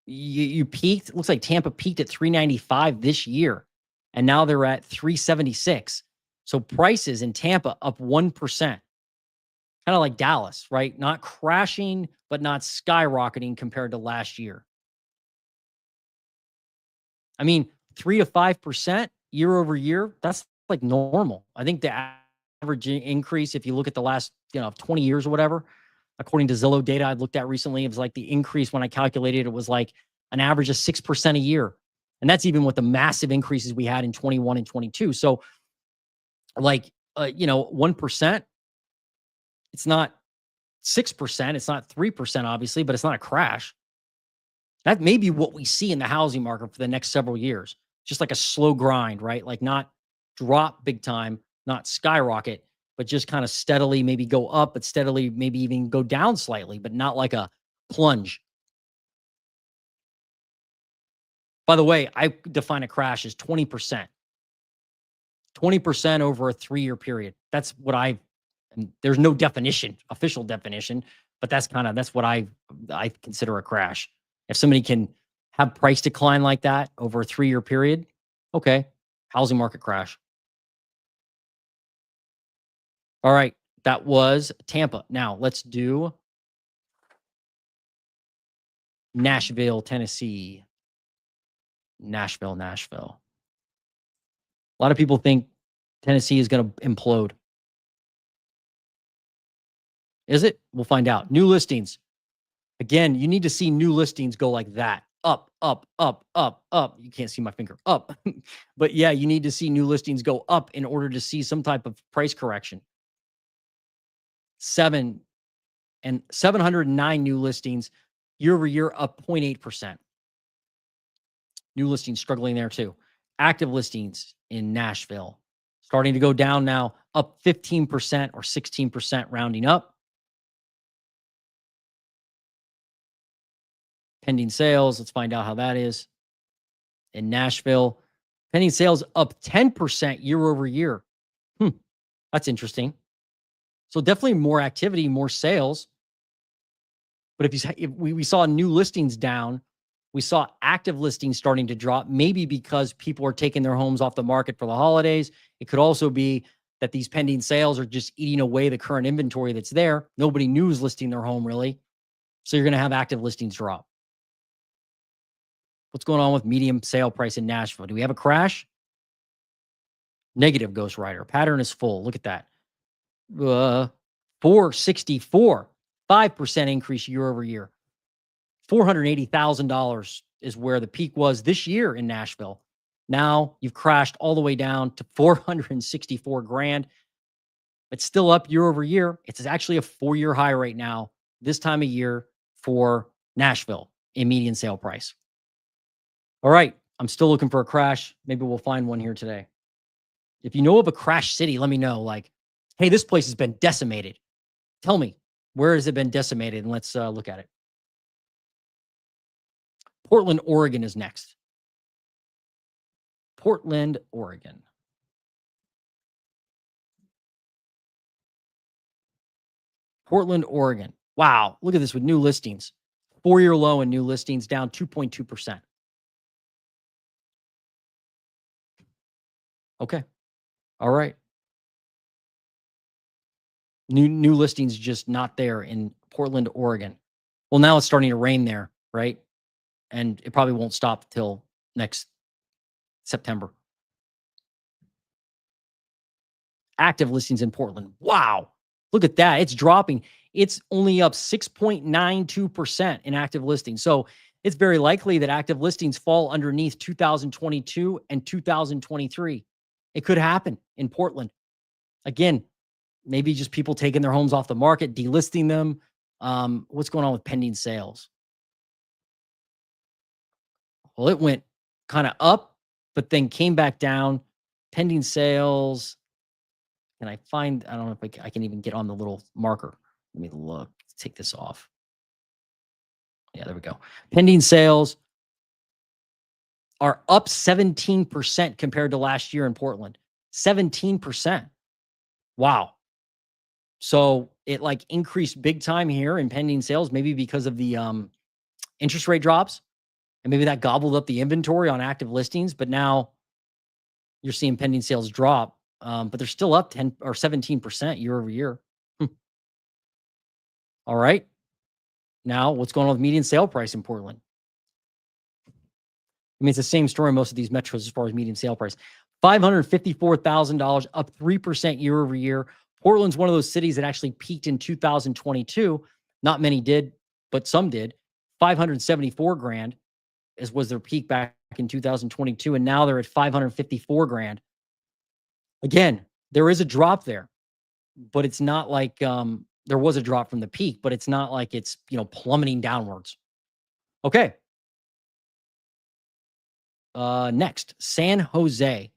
you peaked. It looks like Tampa peaked at 395 this year, and now they're at 376. So prices in Tampa up 1%. Kind of like Dallas, right? Not crashing, but not skyrocketing compared to last year. I mean, 3 to 5% year over year, that's like normal. I think the average increase, if you look at the last, 20 years or whatever, according to Zillow data I looked at recently, it was like the increase when I calculated it was like an average of 6% a year. And that's even with the massive increases we had in 21 and 22. So like, 1%, it's not 6%, it's not 3%, obviously, but it's not a crash. That may be what we see in the housing market for the next several years. Just like a slow grind, right? Like not drop big time, not skyrocket, but just kind of steadily maybe go up, but steadily maybe even go down slightly, but not like a plunge. By the way, I define a crash as 20%. 20% over a 3-year period. That's what there's no definition, official definition, but that's what I consider a crash. If somebody can have price decline like that over a 3-year period, okay, housing market crash. All right, that was Tampa. Now let's do Nashville, Tennessee. Nashville. A lot of people think Tennessee is going to implode. Is it? We'll find out. New listings. Again, you need to see new listings go like that. Up, up, up, up, up. You can't see my finger. Up. But yeah, you need to see new listings go up in order to see some type of price correction. 709 new listings year over year, up 0.8%. New listings struggling there too. Active listings in Nashville starting to go down now, up 15% or 16% rounding up. Pending sales, let's find out how that is. In Nashville, pending sales up 10% year over year. That's interesting. So definitely more activity, more sales. But if we saw new listings down, we saw active listings starting to drop, maybe because people are taking their homes off the market for the holidays. It could also be that these pending sales are just eating away the current inventory that's there. Nobody new is listing their home really. So you're going to have active listings drop. What's going on with median sale price in Nashville? Do we have a crash? Negative, Ghost Rider. Pattern is full. Look at that. 464, 5% increase year over year. $480,000 is where the peak was this year in Nashville. Now you've crashed all the way down to 464 grand. It's still up year over year. It's actually a 4-year high right now, this time of year for Nashville in median sale price. All right. I'm still looking for a crash. Maybe we'll find one here today. If you know of a crash city, let me know. Like, hey, this place has been decimated. Tell me, where has it been decimated? And let's look at it. Portland, Oregon is next. Portland, Oregon. Portland, Oregon. Wow. Look at this with new listings. 4-year low in new listings, down 2.2%. Okay. All right. New listings just not there in Portland, Oregon. Well, now it's starting to rain there, right? And it probably won't stop till next September. Active listings in Portland. Wow. Look at that. It's dropping. It's only up 6.92% in active listings. So it's very likely that active listings fall underneath 2022 and 2023. It could happen in Portland. Again, maybe just people taking their homes off the market, delisting them. What's going on with pending sales? Well, it went kind of up, but then came back down. Pending sales. Can I find, I don't know if I can even get on the little marker. Let me look, take this off. Yeah, there we go. Pending sales are up 17% compared to last year in Portland. 17%. Wow. So it like increased big time here in pending sales, maybe because of the interest rate drops. And maybe that gobbled up the inventory on active listings. But now you're seeing pending sales drop. But they're still up 10 or 17% year over year. All right. Now, what's going on with median sale price in Portland? I mean, it's the same story in most of these metros as far as median sale price. $554,000, up 3% year over year. Portland's one of those cities that actually peaked in 2022. Not many did, but some did. 574 grand was their peak back in 2022, and now they're at 554 grand. Again, there is a drop there, but it's not like there was a drop from the peak, but it's not like it's, plummeting downwards. Okay. Next, San Jose.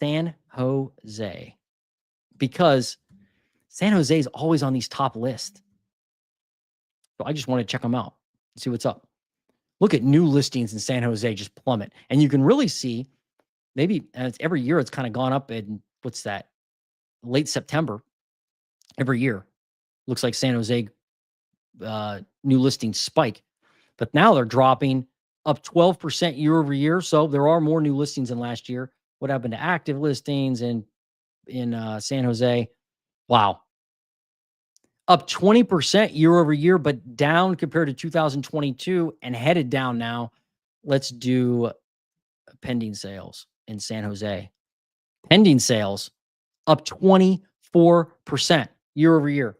San Jose. Because San Jose is always on these top lists. So I just want to check them out, see what's up. Look at new listings in San Jose just plummet. And you can really see maybe every year it's kind of gone up in, what's that, late September. Every year looks like San Jose new listings spike. But now they're dropping up 12% year over year. So there are more new listings than last year. What happened to active listings in San Jose? Wow. up 20% year over year, but down compared to 2022 and headed down now. Let's do pending sales in San Jose. Pending sales up 24% year over year.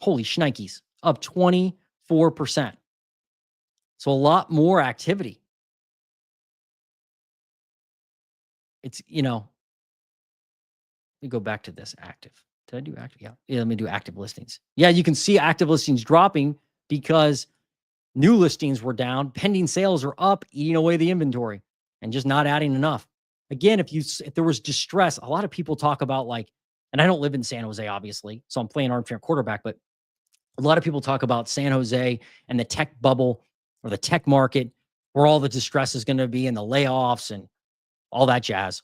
Holy shnikes, up 24%. So a lot more activity. It's, let me go back to this active. Did I do active? Yeah, let me do active listings. Yeah, you can see active listings dropping because new listings were down. Pending sales are up, eating away the inventory and just not adding enough. Again, if there was distress, a lot of people talk about and I don't live in San Jose, obviously, so I'm playing armchair quarterback, but a lot of people talk about San Jose and the tech bubble or the tech market where all the distress is going to be and the layoffs and all that jazz.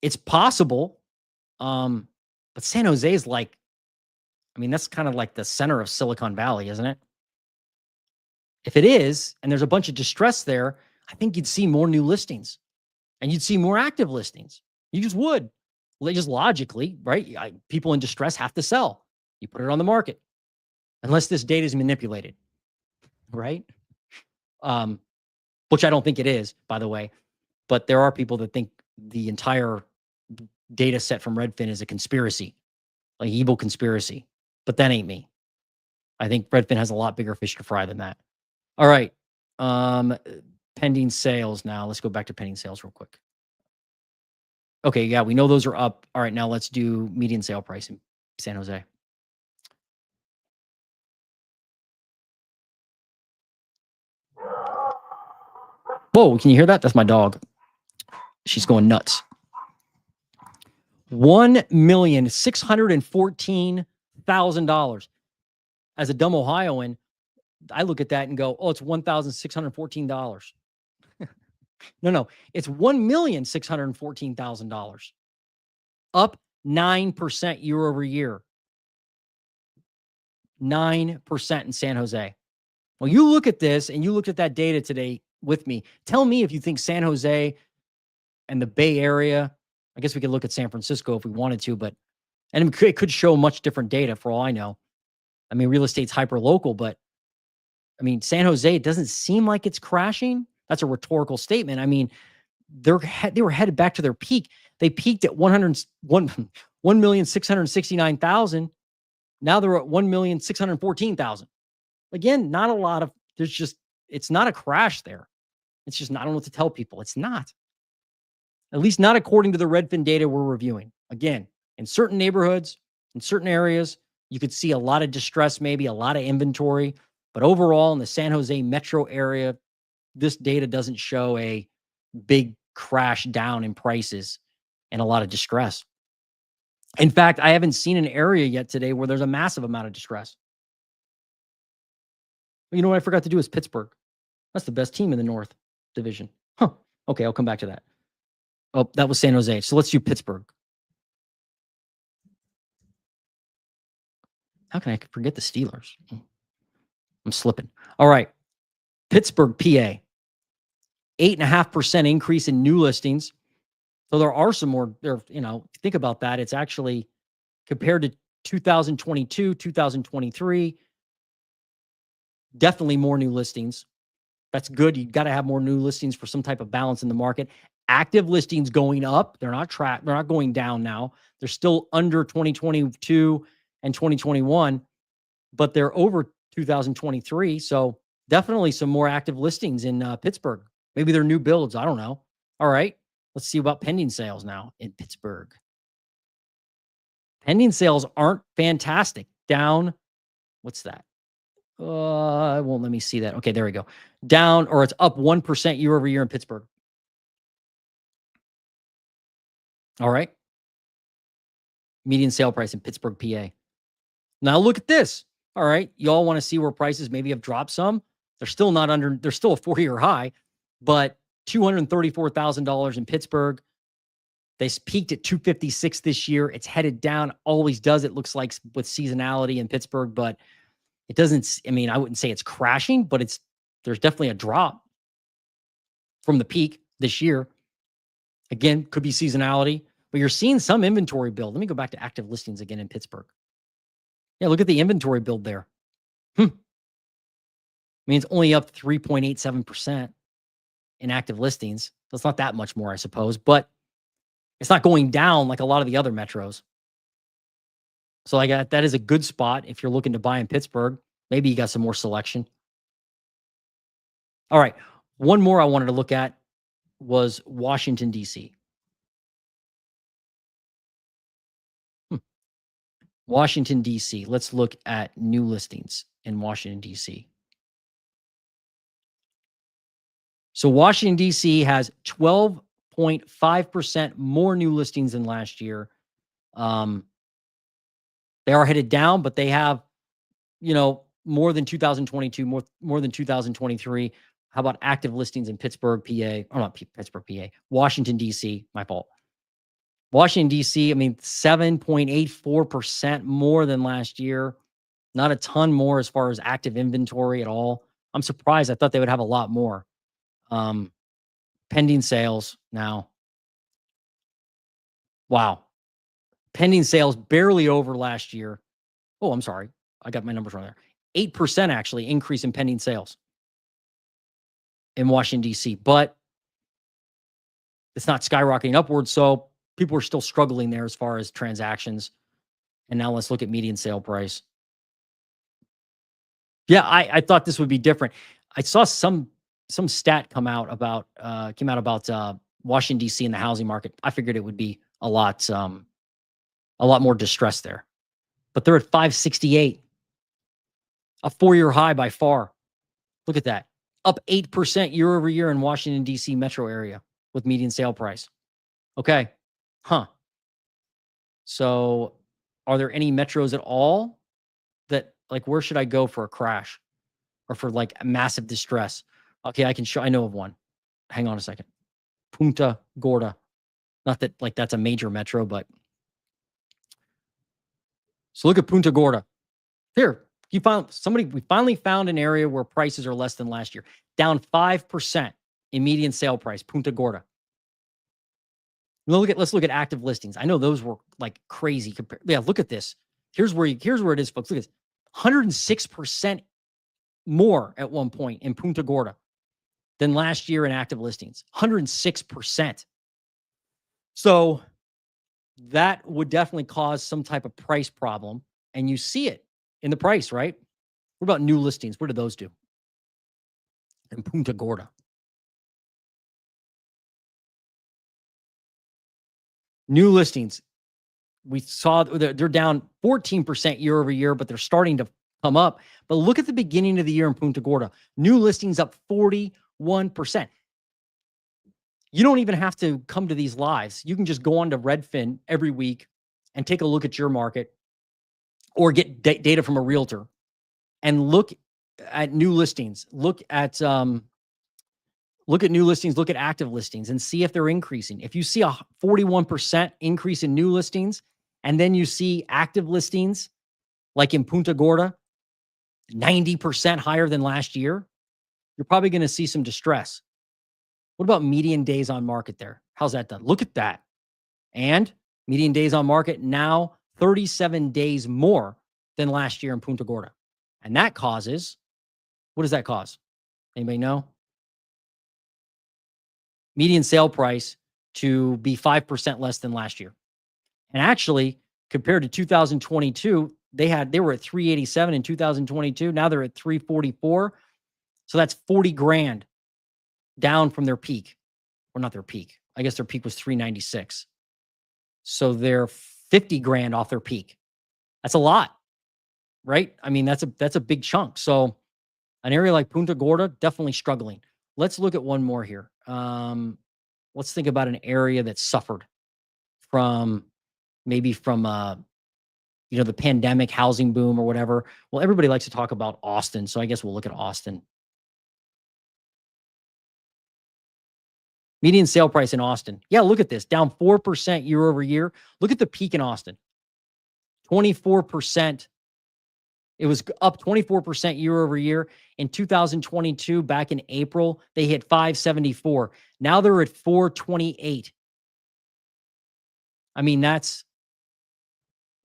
It's possible. But San Jose is that's kind of like the center of Silicon Valley, isn't it? If it is, and there's a bunch of distress there, I think you'd see more new listings and you'd see more active listings. You just would. Just logically, right? People in distress have to sell. You put it on the market. Unless this data is manipulated, right? Which I don't think it is, by the way. But there are people that think the entire data set from Redfin is a conspiracy, like evil conspiracy. But that ain't me. I think Redfin has a lot bigger fish to fry than that. All right. Pending sales now. Let's go back to pending sales real quick. Okay, yeah, we know those are up. All right, now let's do median sale price in San Jose. Whoa, can you hear that? That's my dog. She's going nuts. $1,614,000. As a dumb Ohioan, I look at that and go, oh, it's $1,614. No, it's $1,614,000. Up 9% year over year. 9% in San Jose. Well, you look at this and you looked at that data today with me. Tell me if you think San Jose and the Bay Area, I guess we could look at San Francisco if we wanted to, and it could show much different data for all I know. I mean, real estate's hyper local, but I mean, San Jose, it doesn't seem like it's crashing. That's a rhetorical statement. I mean, they were headed back to their peak. They peaked at 1,669,000. Now they're at 1,614,000. Again, not a lot of, it's not a crash there. It's just, I don't know what to tell people. It's not. At least not according to the Redfin data we're reviewing. Again, in certain neighborhoods, in certain areas, you could see a lot of distress, maybe a lot of inventory. But overall, in the San Jose metro area, this data doesn't show a big crash down in prices and a lot of distress. In fact, I haven't seen an area yet today where there's a massive amount of distress. You know what I forgot to do is Pittsburgh. That's the best team in the North Division. Huh. Okay, I'll come back to that. Oh, that was San Jose. So let's do Pittsburgh. How can I forget the Steelers? I'm slipping. All right. Pittsburgh, PA. 8.5% increase in new listings. So there are some more there, if you think about that, it's actually compared to 2022, 2023, definitely more new listings. That's good. You got to have more new listings for some type of balance in the market. Active listings going up. They're not going down now. They're still under 2022 and 2021, but they're over 2023. So definitely some more active listings in Pittsburgh. Maybe they're new builds. I don't know. All right. Let's see about pending sales now in Pittsburgh. Pending sales aren't fantastic. Down. What's that? It won't let me see that. Okay, there we go. Down, or it's up 1% year over year in Pittsburgh. All right. Median sale price in Pittsburgh, PA. Now look at this. All right. You all want to see where prices maybe have dropped some. They're still not under, they're still a 4-year high, but $234,000 in Pittsburgh. They peaked at 256 this year. It's headed down. Always does. It looks like with seasonality in Pittsburgh, but it doesn't, I mean, I wouldn't say it's crashing, but there's definitely a drop from the peak this year. Again, could be seasonality. but you're seeing some inventory build. Let me go back to active listings again in Pittsburgh. Yeah, look at the inventory build there. I mean, it's only up 3.87% in active listings. So it's not that much more, I suppose, but it's not going down like a lot of the other metros. So like that is a good spot if you're looking to buy in Pittsburgh. Maybe you got some more selection. All right. One more I wanted to look at was Washington, D.C. Washington, D.C. Let's look at new listings in Washington, D.C. So Washington, D.C. has 12.5% more new listings than last year. They are headed down, but they have, more than 2022, more than 2023. How about active listings in Pittsburgh, PA? Or not Pittsburgh, PA. Washington, D.C. My fault. Washington, D.C., 7.84% more than last year. Not a ton more as far as active inventory at all. I'm surprised. I thought they would have a lot more. Pending sales now. Wow. Pending sales barely over last year. Oh, I'm sorry. I got my numbers wrong there. 8% actually increase in pending sales in Washington, D.C. But it's not skyrocketing upwards. So people are still struggling there as far as transactions. And now let's look at median sale price. Yeah, I thought this would be different. I saw some stat come out about Washington, D.C. in the housing market. I figured it would be a lot more distress there. But they're at 568, a 4-year high by far. Look at that. Up 8% year over year in Washington, D.C. metro area with median sale price. Okay. So are there any metros at all that, like, where should I go for a crash or for like a massive distress? Okay, I know of one. Hang on a second. Punta, Gorda. Not that like that's a major metro, but so look at Punta Gorda. Here, we finally found an area where prices are less than last year. Down 5% in median sale price, Punta Gorda. Let's look at active listings. I know those were like crazy. Yeah, look at this. Here's where it is, folks. Look at this. 106% more at one point in Punta Gorda than last year in active listings. 106%. So that would definitely cause some type of price problem. And you see it in the price, right? What about new listings? What do those do? In Punta Gorda. New listings, we saw they're down 14% year over year, but they're starting to come up. But look at the beginning of the year in Punta Gorda. New listings up 41%. You don't even have to come to these lives. You can just go on to Redfin every week and take a look at your market or get data from a realtor and look at new listings. Look at new listings, look at active listings and see if they're increasing. If you see a 41% increase in new listings and then you see active listings like in Punta Gorda, 90% higher than last year, you're probably going to see some distress. What about median days on market there? How's that done? Look at that. And median days on market now 37 days more than last year in Punta Gorda. And that causes, what does that cause? Anybody know? Median sale price to be 5% less than last year. And actually, compared to 2022, they were at 387 in 2022. Now they're at 344. So that's 40 grand down from their peak. Or not their peak. I guess their peak was 396. So they're 50 grand off their peak. That's a lot, right? I mean, that's a big chunk. So an area like Punta Gorda, definitely struggling. Let's look at one more here. Let's think about an area that suffered from the pandemic housing boom or whatever. Well, everybody likes to talk about Austin, so I guess we'll look at Austin. Median sale price in Austin. Yeah, look at this. Down 4% year over year. Look at the peak in Austin. 24%. It was up 24% year over year. In 2022, back in April, they hit 574. Now they're at 428. I mean, that's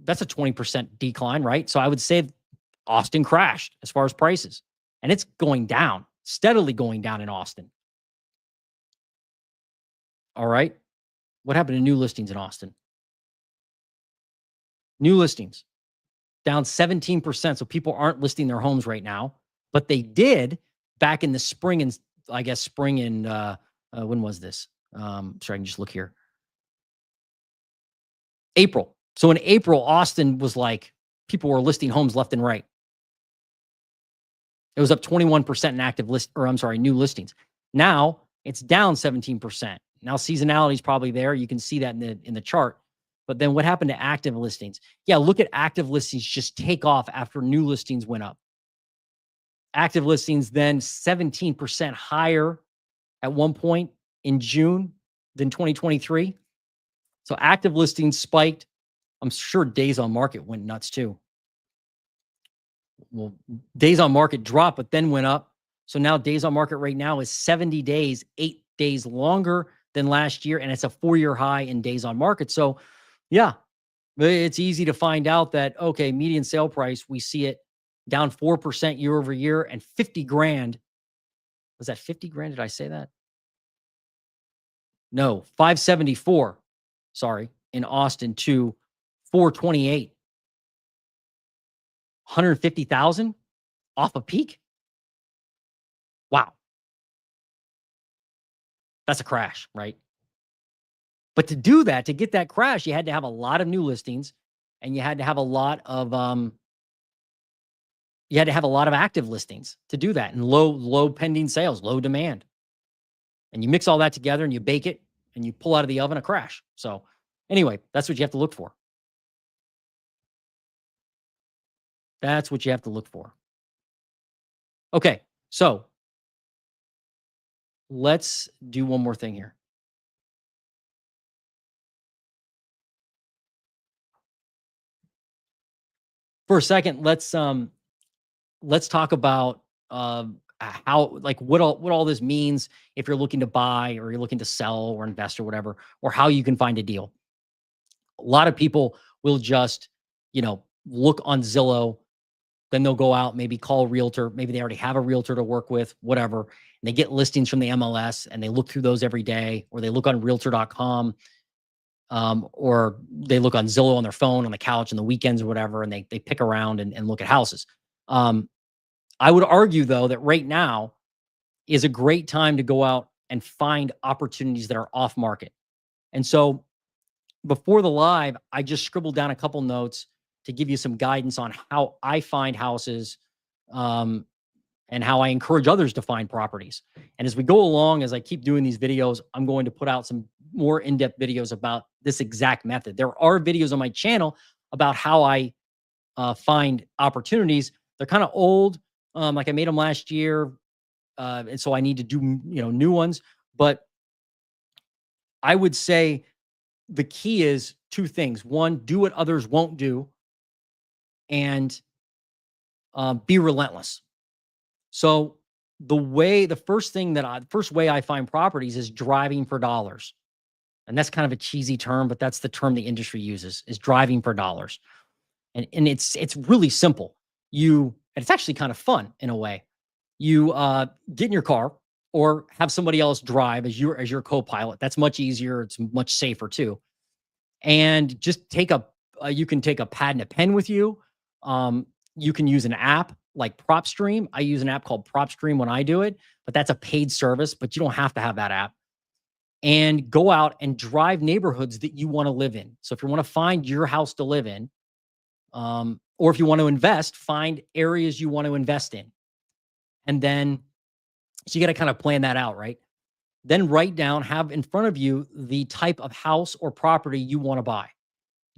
a 20% decline, right? So I would say Austin crashed as far as prices, and it's going down, steadily going down in Austin. All right. What happened to new listings in Austin? New listings down 17%. So people aren't listing their homes right now, but they did back in the spring, and I guess spring in when was this? Sorry, I can just look here. April. So in April, Austin was like, people were listing homes left and right. It was up 21% in active new listings. Now it's down 17%. Now seasonality is probably there. You can see that in the chart. But then what happened to active listings? Yeah, look at active listings just take off after new listings went up. Active listings then 17% higher at one point in June than 2023. So active listings spiked. I'm sure days on market went nuts too. Well, days on market dropped, but then went up. So now days on market right now is 70 days, 8 days longer than last year. And it's a 4-year high in days on market. So yeah, it's easy to find out that, okay, median sale price, we see it down 4% year over year, and 50 grand. Was that 50 grand? Did I say that? No, 574. Sorry, in Austin to 428. 150,000 off a peak. Wow. That's a crash, right? But to do that, to get that crash, you had to have a lot of new listings, and you had to have a lot of active listings to do that, and low pending sales, low demand. And you mix all that together and you bake it and you pull out of the oven a crash. So anyway, that's what you have to look for. That's what you have to look for. Okay, so let's do one more thing here. For a second, let's talk about how, like, what all this means if you're looking to buy or you're looking to sell or invest or whatever, or how you can find a deal. A lot of people will just, look on Zillow, then they'll go out, maybe call a realtor, maybe they already have a realtor to work with, whatever, and they get listings from the MLS and they look through those every day, or they look on realtor.com, or they look on Zillow on their phone on the couch on the weekends or whatever, and they pick around and look at houses. I would argue, though, that right now is a great time to go out and find opportunities that are off market. And so before the live, I just scribbled down a couple notes to give you some guidance on how I find houses, and how I encourage others to find properties. And as we go along, as I keep doing these videos, I'm going to put out some more in-depth videos about this exact method. There are videos on my channel about how I find opportunities. They're kind of old. Like I made them last year. And so I need to do, new ones. But I would say the key is two things. One, do what others won't do, and be relentless. So the first way I find properties is driving for dollars. And that's kind of a cheesy term, but that's the term the industry uses, is driving for dollars. And it's really simple. And it's actually kind of fun in a way. You get in your car or have somebody else drive as your co-pilot. That's much easier. It's much safer too. And just you can take a pad and a pen with you. You can use an app like PropStream. I use an app called PropStream when I do it, but that's a paid service, but you don't have to have that app. And go out and drive neighborhoods that you want to live in. So if you want to find your house to live in, or if you want to invest, find areas you want to invest in. And then, so you got to kind of plan that out, right? Then have in front of you the type of house or property you want to buy.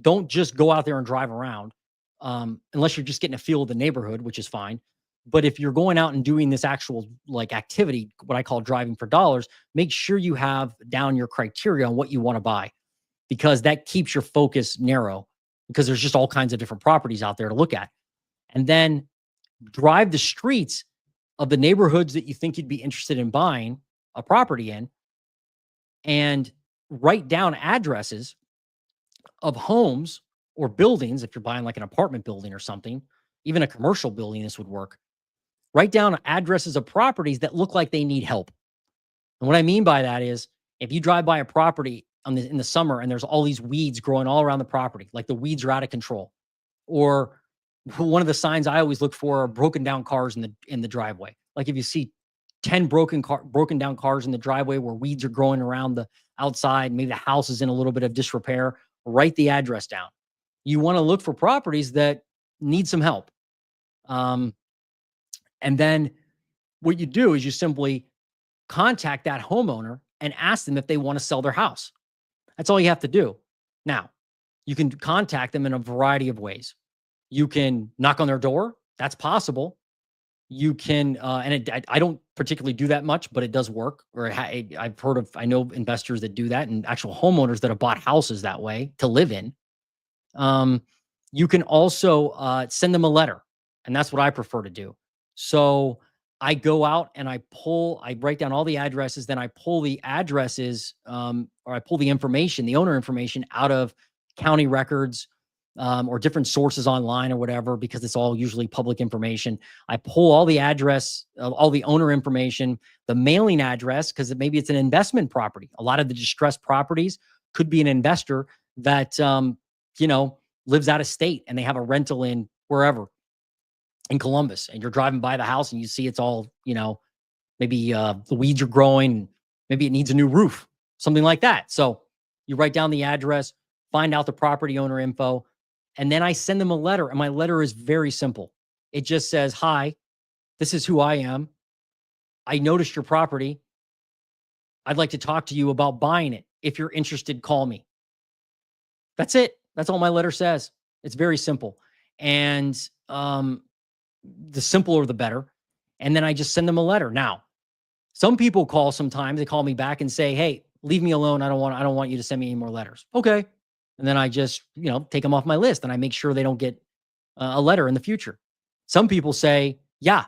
Don't just go out there and drive around, unless you're just getting a feel of the neighborhood, which is fine. But if you're going out and doing this actual activity, what I call driving for dollars, make sure you have down your criteria on what you want to buy, because that keeps your focus narrow, because there's just all kinds of different properties out there to look at. And then drive the streets of the neighborhoods that you think you'd be interested in buying a property in, and write down addresses of homes or buildings, if you're buying like an apartment building or something, even a commercial building, this would work. Write down addresses of properties that look like they need help. And what I mean by that is if you drive by a property in the summer and there's all these weeds growing all around the property, like the weeds are out of control, or one of the signs I always look for are broken down cars in the driveway. Like if you see 10 broken down cars in the driveway where weeds are growing around the outside, maybe the house is in a little bit of disrepair, write the address down. You want to look for properties that need some help. And then what you do is you simply contact that homeowner and ask them if they want to sell their house. That's all you have to do. Now, you can contact them in a variety of ways. You can knock on their door. That's possible. You can, I don't particularly do that much, but it does work. Or I know investors that do that and actual homeowners that have bought houses that way to live in. You can also send them a letter, and that's what I prefer to do. So I go out and I write down all the addresses, then I pull the addresses, or I pull the information, the owner information out of county records, or different sources online or whatever, because it's all usually public information. I pull all the address, all the owner information, the mailing address, because maybe it's an investment property. A lot of the distressed properties could be an investor that, lives out of state and they have a rental in wherever, in Columbus, and you're driving by the house and you see it's all, maybe the weeds are growing, maybe it needs a new roof, something like that. So you write down the address, find out the property owner info, and then I send them a letter. And my letter is very simple. It just says, "Hi, this is who I am. I noticed your property. I'd like to talk to you about buying it. If you're interested, call me." That's it. That's all my letter says. It's very simple. And the simpler, the better. And then I just send them a letter. Now, some people call sometimes, they call me back and say, "Hey, leave me alone. I don't want you to send me any more letters." Okay. And then I just, take them off my list and I make sure they don't get a letter in the future. Some people say, "Yeah,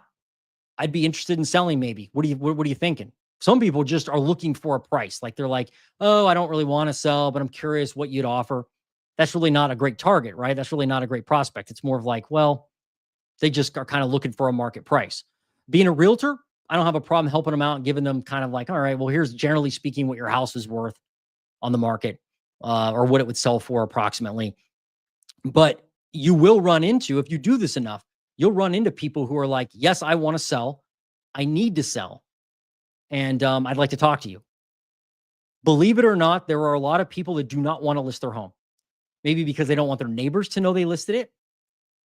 I'd be interested in selling maybe. What are you thinking?" Some people just are looking for a price. Like they're like, "Oh, I don't really want to sell, but I'm curious what you'd offer." That's really not a great target, right? That's really not a great prospect. It's more of like, well, they just are kind of looking for a market price. Being a realtor, I don't have a problem helping them out and giving them kind of like, all right, well, here's generally speaking what your house is worth on the market, or what it would sell for approximately. But you will run into, if you do this enough, you'll run into people who are like, "Yes, I want to sell. I need to sell. And I'd like to talk to you." Believe it or not, there are a lot of people that do not want to list their home. Maybe because they don't want their neighbors to know they listed it.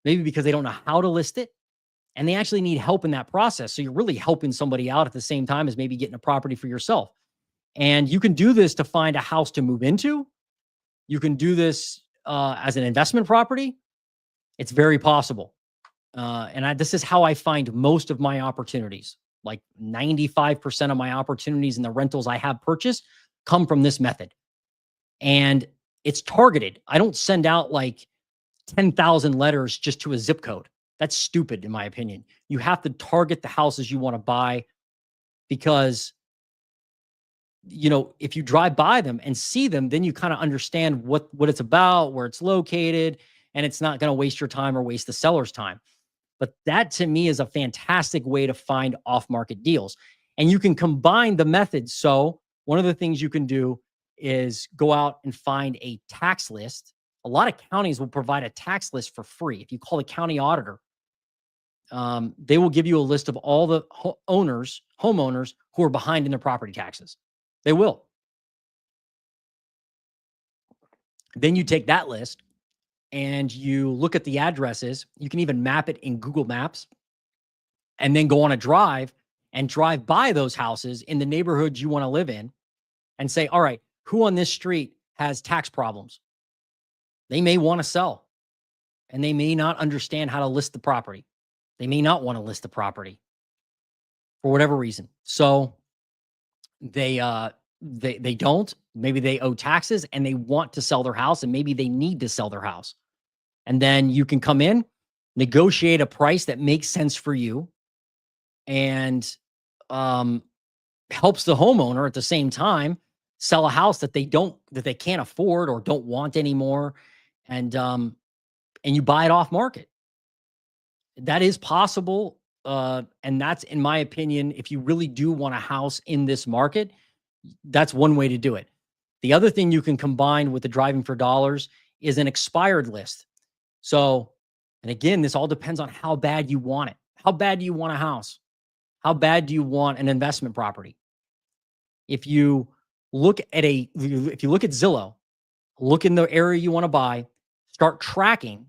Maybe because they don't know how to list it. And they actually need help in that process. So you're really helping somebody out at the same time as maybe getting a property for yourself. And you can do this to find a house to move into. You can do this as an investment property. It's very possible. This is how I find most of my opportunities. Like 95% of my opportunities in the rentals I have purchased come from this method. And it's targeted. I don't send out like 10,000 letters just to a zip code. That's stupid, in my opinion. You have to target the houses you want to buy, because if you drive by them and see them, then you kind of understand what it's about, where it's located, and it's not going to waste your time or waste the seller's time. But that to me is a fantastic way to find off-market deals. And you can combine the methods. So one of the things you can do is go out and find a tax list. A lot of counties will provide a tax list for free. If you call the county auditor, they will give you a list of all the homeowners who are behind in their property taxes. They will. Then you take that list and you look at the addresses. You can even map it in Google Maps and then go on a drive and drive by those houses in the neighborhoods you want to live in and say, all right, who on this street has tax problems? They may want to sell and they may not understand how to list the property. They may not want to list the property for whatever reason. So they don't, maybe they owe taxes and they want to sell their house, and maybe they need to sell their house. And then you can come in, negotiate a price that makes sense for you and helps the homeowner at the same time sell a house that they can't afford or don't want anymore, and you buy it off market. That is possible. And that's, in my opinion, if you really do want a house in this market, that's one way to do it. The other thing you can combine with the driving for dollars is an expired list. So, and again, this all depends on how bad you want it. How bad do you want a house? How bad do you want an investment property? If you if you look at Zillow, look in the area you want to buy, start tracking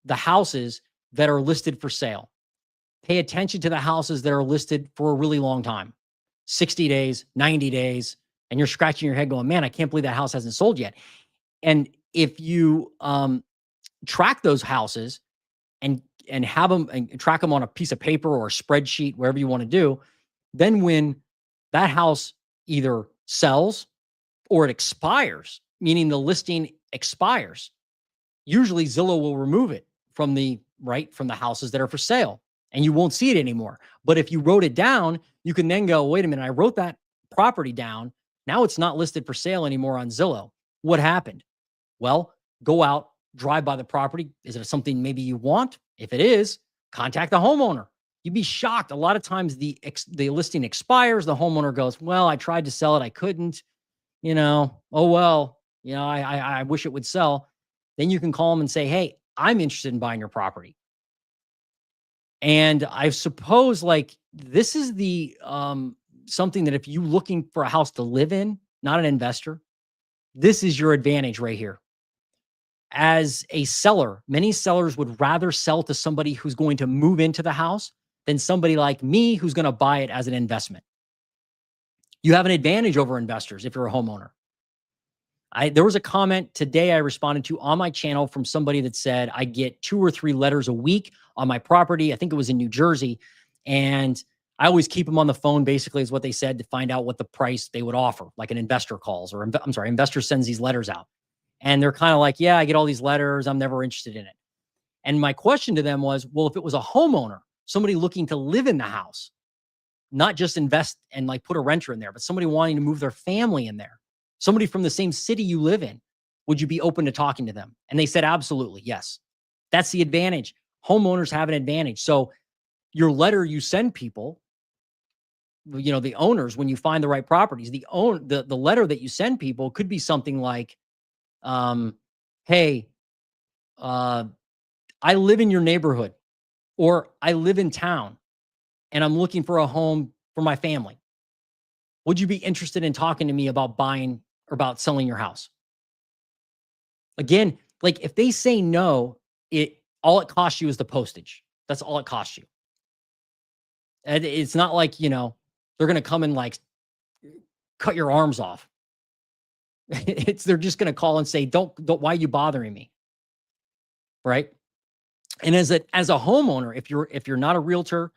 the houses that are listed for sale. Pay attention to the houses that are listed for a really long time, 60 days, 90 days, and you're scratching your head going, man, I can't believe that house hasn't sold yet. And if you track those houses and have them and track them on a piece of paper or a spreadsheet, wherever you want to do, then when that house either sells or it expires, meaning the listing expires, usually Zillow will remove it from the houses that are for sale, and you won't see it anymore. But if you wrote it down, you can then go, wait a minute, I wrote that property down. Now it's not listed for sale anymore on Zillow. What happened? Well, go out, drive by the property. Is it something maybe you want? If it is, contact the homeowner. You'd be shocked. A lot of times the listing expires. The homeowner goes, well, I tried to sell it. I couldn't, oh, well, I wish it would sell. Then you can call them and say, hey, I'm interested in buying your property. And I suppose this is the something that if you're looking for a house to live in, not an investor, this is your advantage right here. As a seller, many sellers would rather sell to somebody who's going to move into the house than somebody like me who's going to buy it as an investment. You have an advantage over investors if you're a homeowner. There was a comment today I responded to on my channel from somebody that said I get 2 or 3 letters a week on my property. I think it was in New Jersey. And I always keep them on the phone, basically, is what they said, to find out what the price they would offer, like an investor calls, or investor sends these letters out. And they're kind of like, yeah, I get all these letters. I'm never interested in it. And my question to them was, well, if it was a homeowner, somebody looking to live in the house, not just invest and put a renter in there, but somebody wanting to move their family in there, somebody from the same city you live in, would you be open to talking to them? And they said, absolutely, yes. That's the advantage. Homeowners have an advantage. So your letter you send people, the owners, when you find the right properties, the letter that you send people could be something like, hey, I live in your neighborhood, or I live in town and I'm looking for a home for my family. Would you be interested in talking to me about buying or about selling your house? Again, if they say no, all it costs you is the postage. That's all it costs you. And it's not they're going to come and cut your arms off. They're just going to call and say, don't, why are you bothering me? Right. And as a homeowner, if you're not a realtor,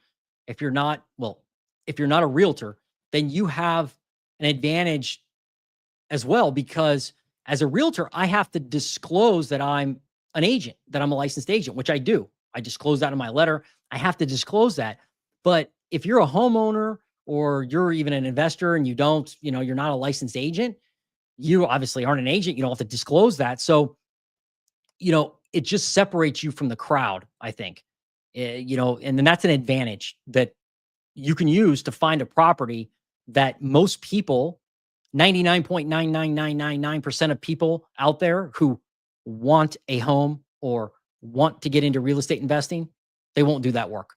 if you're not a realtor, then you have an advantage as well, because as a realtor, I have to disclose that I'm an agent, that I'm a licensed agent, which I do. I disclose that in my letter. I have to disclose that. But if you're a homeowner, or you're even an investor and you're not a licensed agent, you obviously aren't an agent. You don't have to disclose that. So, it just separates you from the crowd, I think. And then that's an advantage that you can use to find a property that most people, 99.99999% of people out there who want a home or want to get into real estate investing, they won't do that work,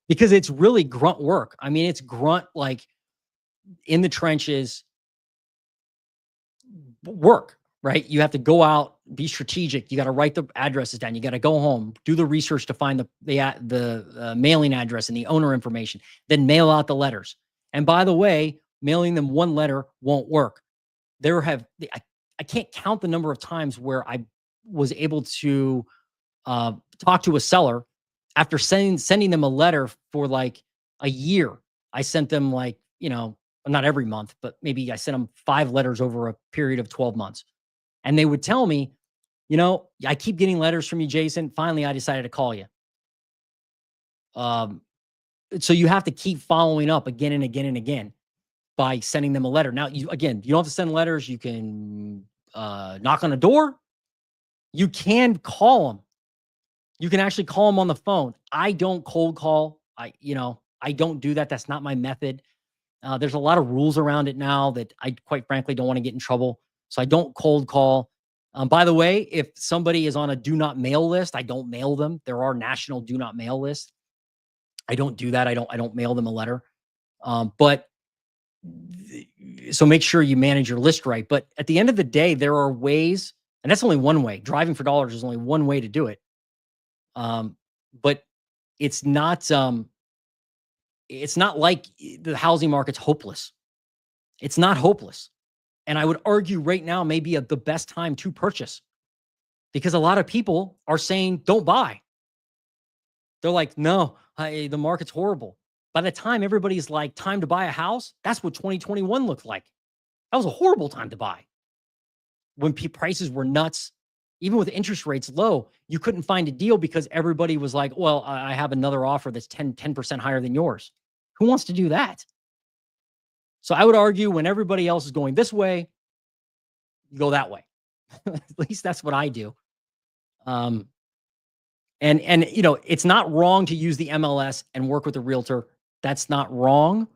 because it's really grunt work. I mean, it's grunt, in the trenches work, right? You have to go out, be strategic. You got to write the addresses down. You got to go home, do the research to find the mailing address and the owner information, then mail out the letters. And by the way, mailing them one letter won't work. I can't count the number of times where I was able to talk to a seller after sending them a letter for a year. I sent them not every month, but maybe I sent them 5 letters over a period of 12 months. And they would tell me, I keep getting letters from you, Jason. Finally, I decided to call you. So you have to keep following up again and again and again. by sending them a letter. Now, you don't have to send letters. You can knock on a door. You can call them. You can actually call them on the phone. I don't cold call. I don't do that. That's not my method. There's a lot of rules around it now that I quite frankly don't want to get in trouble. So I don't cold call. By the way, if somebody is on a do not mail list, I don't mail them. There are national do not mail lists. I don't do that. I don't mail them a letter. But so make sure you manage your list right. But at the end of the day, there are ways, and that's only one way. Driving for dollars is only one way to do it. But it's not like the housing market's hopeless. It's not hopeless. And I would argue right now may be the best time to purchase, because a lot of people are saying, don't buy. They're like, no, the market's horrible. By the time everybody's like, time to buy a house, that's what 2021 looked like. That was a horrible time to buy. When prices were nuts, even with interest rates low, you couldn't find a deal because everybody was like, well, I have another offer that's 10% higher than yours. Who wants to do that? So I would argue when everybody else is going this way, you go that way. At least that's what I do. And it's not wrong to use the MLS and work with a realtor. That's not wrong.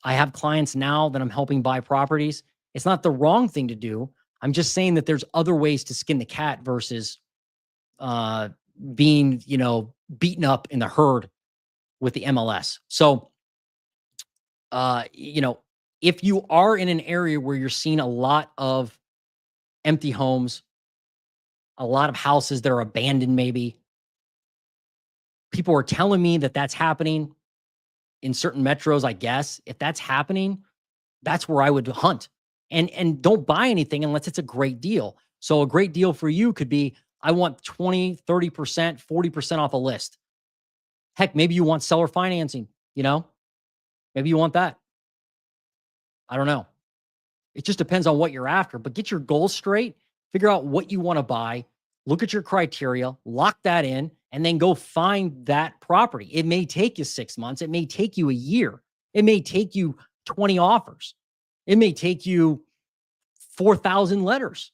I have clients now that I'm helping buy properties. It's not the wrong thing to do. I'm just saying that there's other ways to skin the cat versus being, beaten up in the herd with the MLS. So, if you are in an area where you're seeing a lot of empty homes, a lot of houses that are abandoned, maybe people are telling me that that's happening in certain metros. I guess if that's happening, that's where I would hunt. And don't buy anything unless it's a great deal. So a great deal for you could be, I want 20, 30%, 40% off a list. Heck, maybe you want seller financing, maybe you want that. I don't know. It just depends on what you're after, but get your goals straight, figure out what you want to buy, look at your criteria, lock that in, and then go find that property. It may take you 6 months. It may take you a year. It may take you 20 offers. It may take you 4,000 letters.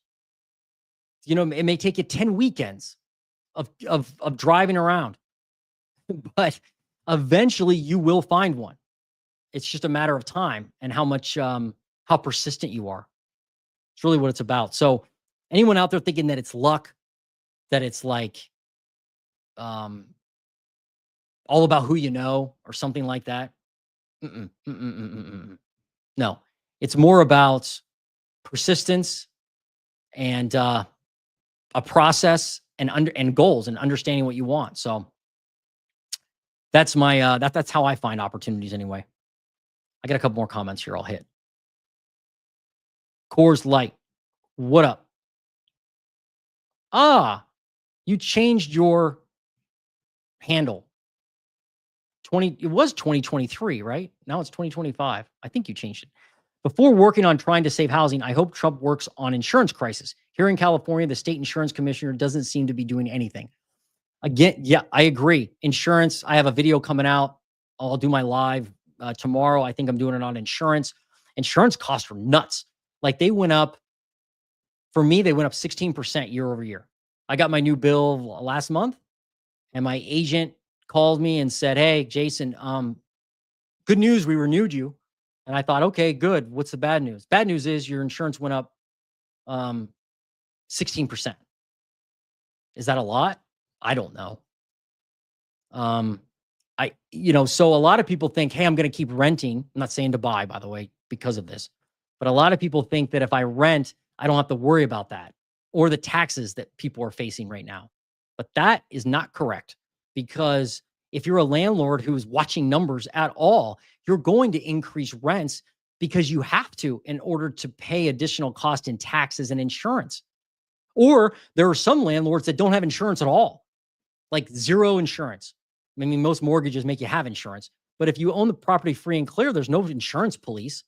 It may take you 10 weekends of driving around, but eventually you will find one. It's just a matter of time and how persistent you are. It's really what it's about. So anyone out there thinking that it's luck, that it's like all about who you know or something like that. No, it's more about persistence and a process and goals and understanding what you want. So that's my that's how I find opportunities anyway. I got a couple more comments here I'll hit. Coors Light, what up? You changed your handle. It was 2023, right? Now it's 2025. I think you changed it. Before working on trying to save housing, I hope Trump works on insurance crisis. Here in California, the state insurance commissioner doesn't seem to be doing anything. Again, yeah, I agree. Insurance, I have a video coming out. I'll do my live tomorrow. I think I'm doing it on insurance. Insurance costs are nuts. Like they went up, for me, they went up 16% year over year. I got my new bill last month and my agent called me and said, hey, Jason, good news, we renewed you. And I thought, okay, good. What's the bad news? Bad news is your insurance went up 16%. Is that a lot? I don't know. So a lot of people think, hey, I'm going to keep renting. I'm not saying to buy, by the way, because of this. But a lot of people think that if I rent, I don't have to worry about that or the taxes that people are facing right now. But that is not correct, because if you're a landlord who's watching numbers at all, you're going to increase rents because you have to in order to pay additional cost in taxes and insurance. Or there are some landlords that don't have insurance at all, like zero insurance. I mean, most mortgages make you have insurance, but if you own the property free and clear, there's no insurance police.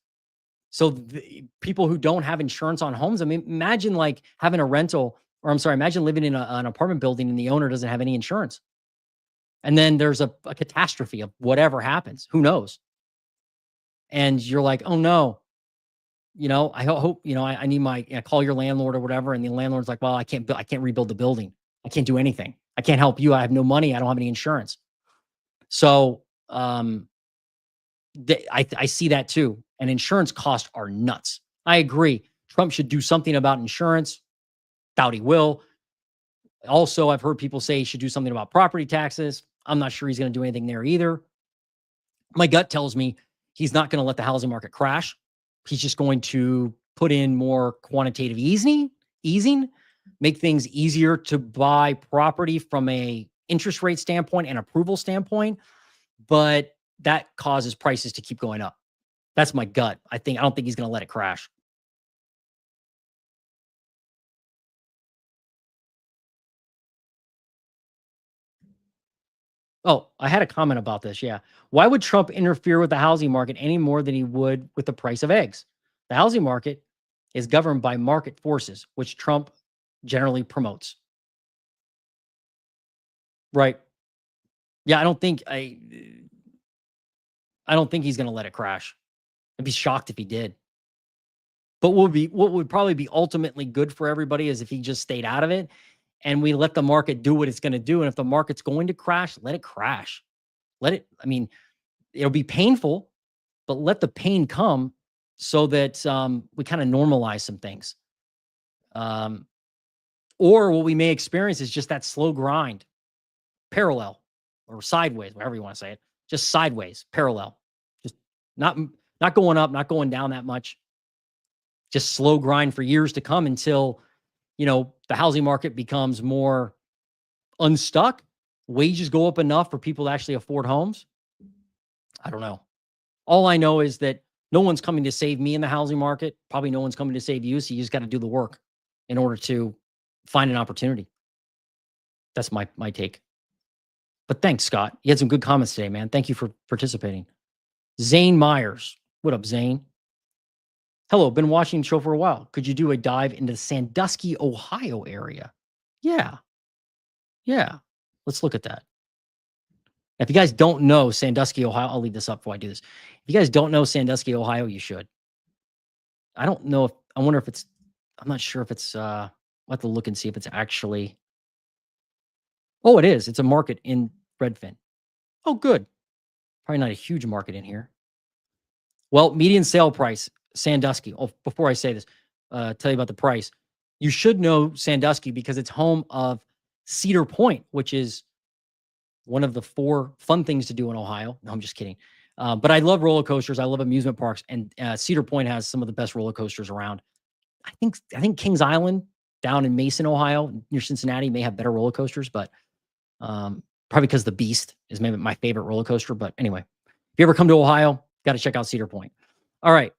So the people who don't have insurance on homes, I mean, imagine like having a rental, or I'm sorry, imagine living in an apartment building and the owner doesn't have any insurance. And then there's a catastrophe of whatever happens. Who knows? And you're like, oh no, I hope, I need I call your landlord or whatever. And the landlord's like, well, I can't rebuild the building. I can't do anything. I can't help you. I have no money. I don't have any insurance. So, I see that too. And insurance costs are nuts. I agree. Trump should do something about insurance. Doubt he will. Also, I've heard people say he should do something about property taxes. I'm not sure he's going to do anything there either. My gut tells me he's not going to let the housing market crash. He's just going to put in more quantitative easing, make things easier to buy property from a interest rate standpoint and approval standpoint, but that causes prices to keep going up. That's my gut. I don't think he's going to let it crash. Oh, I had a comment about this. Yeah. Why would Trump interfere with the housing market any more than he would with the price of eggs? The housing market is governed by market forces, which Trump generally promotes. Right. Yeah, I don't think he's going to let it crash. I'd be shocked if he did. But what would probably be ultimately good for everybody is if he just stayed out of it and we let the market do what it's going to do. And if the market's going to crash, let it crash. It'll be painful, but let the pain come so that we kind of normalize some things. Or what we may experience is just that slow grind, parallel or sideways, whatever you want to say it, just sideways, parallel, just not going up, not going down that much, just slow grind for years to come until, the housing market becomes more unstuck, wages go up enough for people to actually afford homes. I don't know. All I know is that no one's coming to save me in the housing market. Probably no one's coming to save you. So you just got to do the work in order to find an opportunity. That's my take. But thanks, Scott. You had some good comments today, man. Thank you for participating. Zane Myers. What up, Zane? Hello, been watching the show for a while. Could you do a dive into the Sandusky, Ohio area? Yeah. Yeah. Let's look at that. If you guys don't know Sandusky, Ohio, I'll leave this up before I do this. If you guys don't know Sandusky, Ohio, you should. I don't know I'm not sure if it's, I'll have to look and see if it's actually, oh, it is. It's a market in Redfin. Oh, good. Probably not a huge market in here. Well, median sale price, Sandusky. Oh, before I say this, tell you about the price. You should know Sandusky because it's home of Cedar Point, which is one of the 4 fun things to do in Ohio. No, I'm just kidding. But I love roller coasters. I love amusement parks, and Cedar Point has some of the best roller coasters around. I think Kings Island down in Mason, Ohio, near Cincinnati, may have better roller coasters, but probably because the Beast is maybe my favorite roller coaster. But anyway, if you ever come to Ohio, got to check out Cedar Point. All right.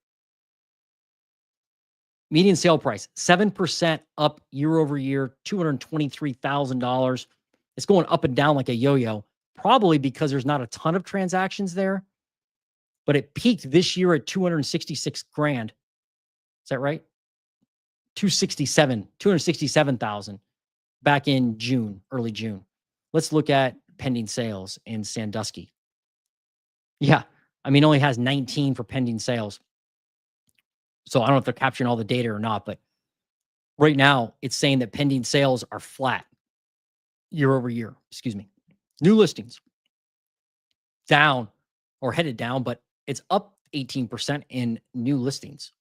Median sale price, 7% up year over year, $223,000. It's going up and down like a yo-yo, probably because there's not a ton of transactions there, but it peaked this year at 266 grand. Is that right? 267,000 back in June, early June. Let's look at pending sales in Sandusky. Yeah. Only has 19 for pending sales. So I don't know if they're capturing all the data or not, but right now it's saying that pending sales are flat year over year. Excuse me. New listings down or headed down, but it's up 18% in new listings.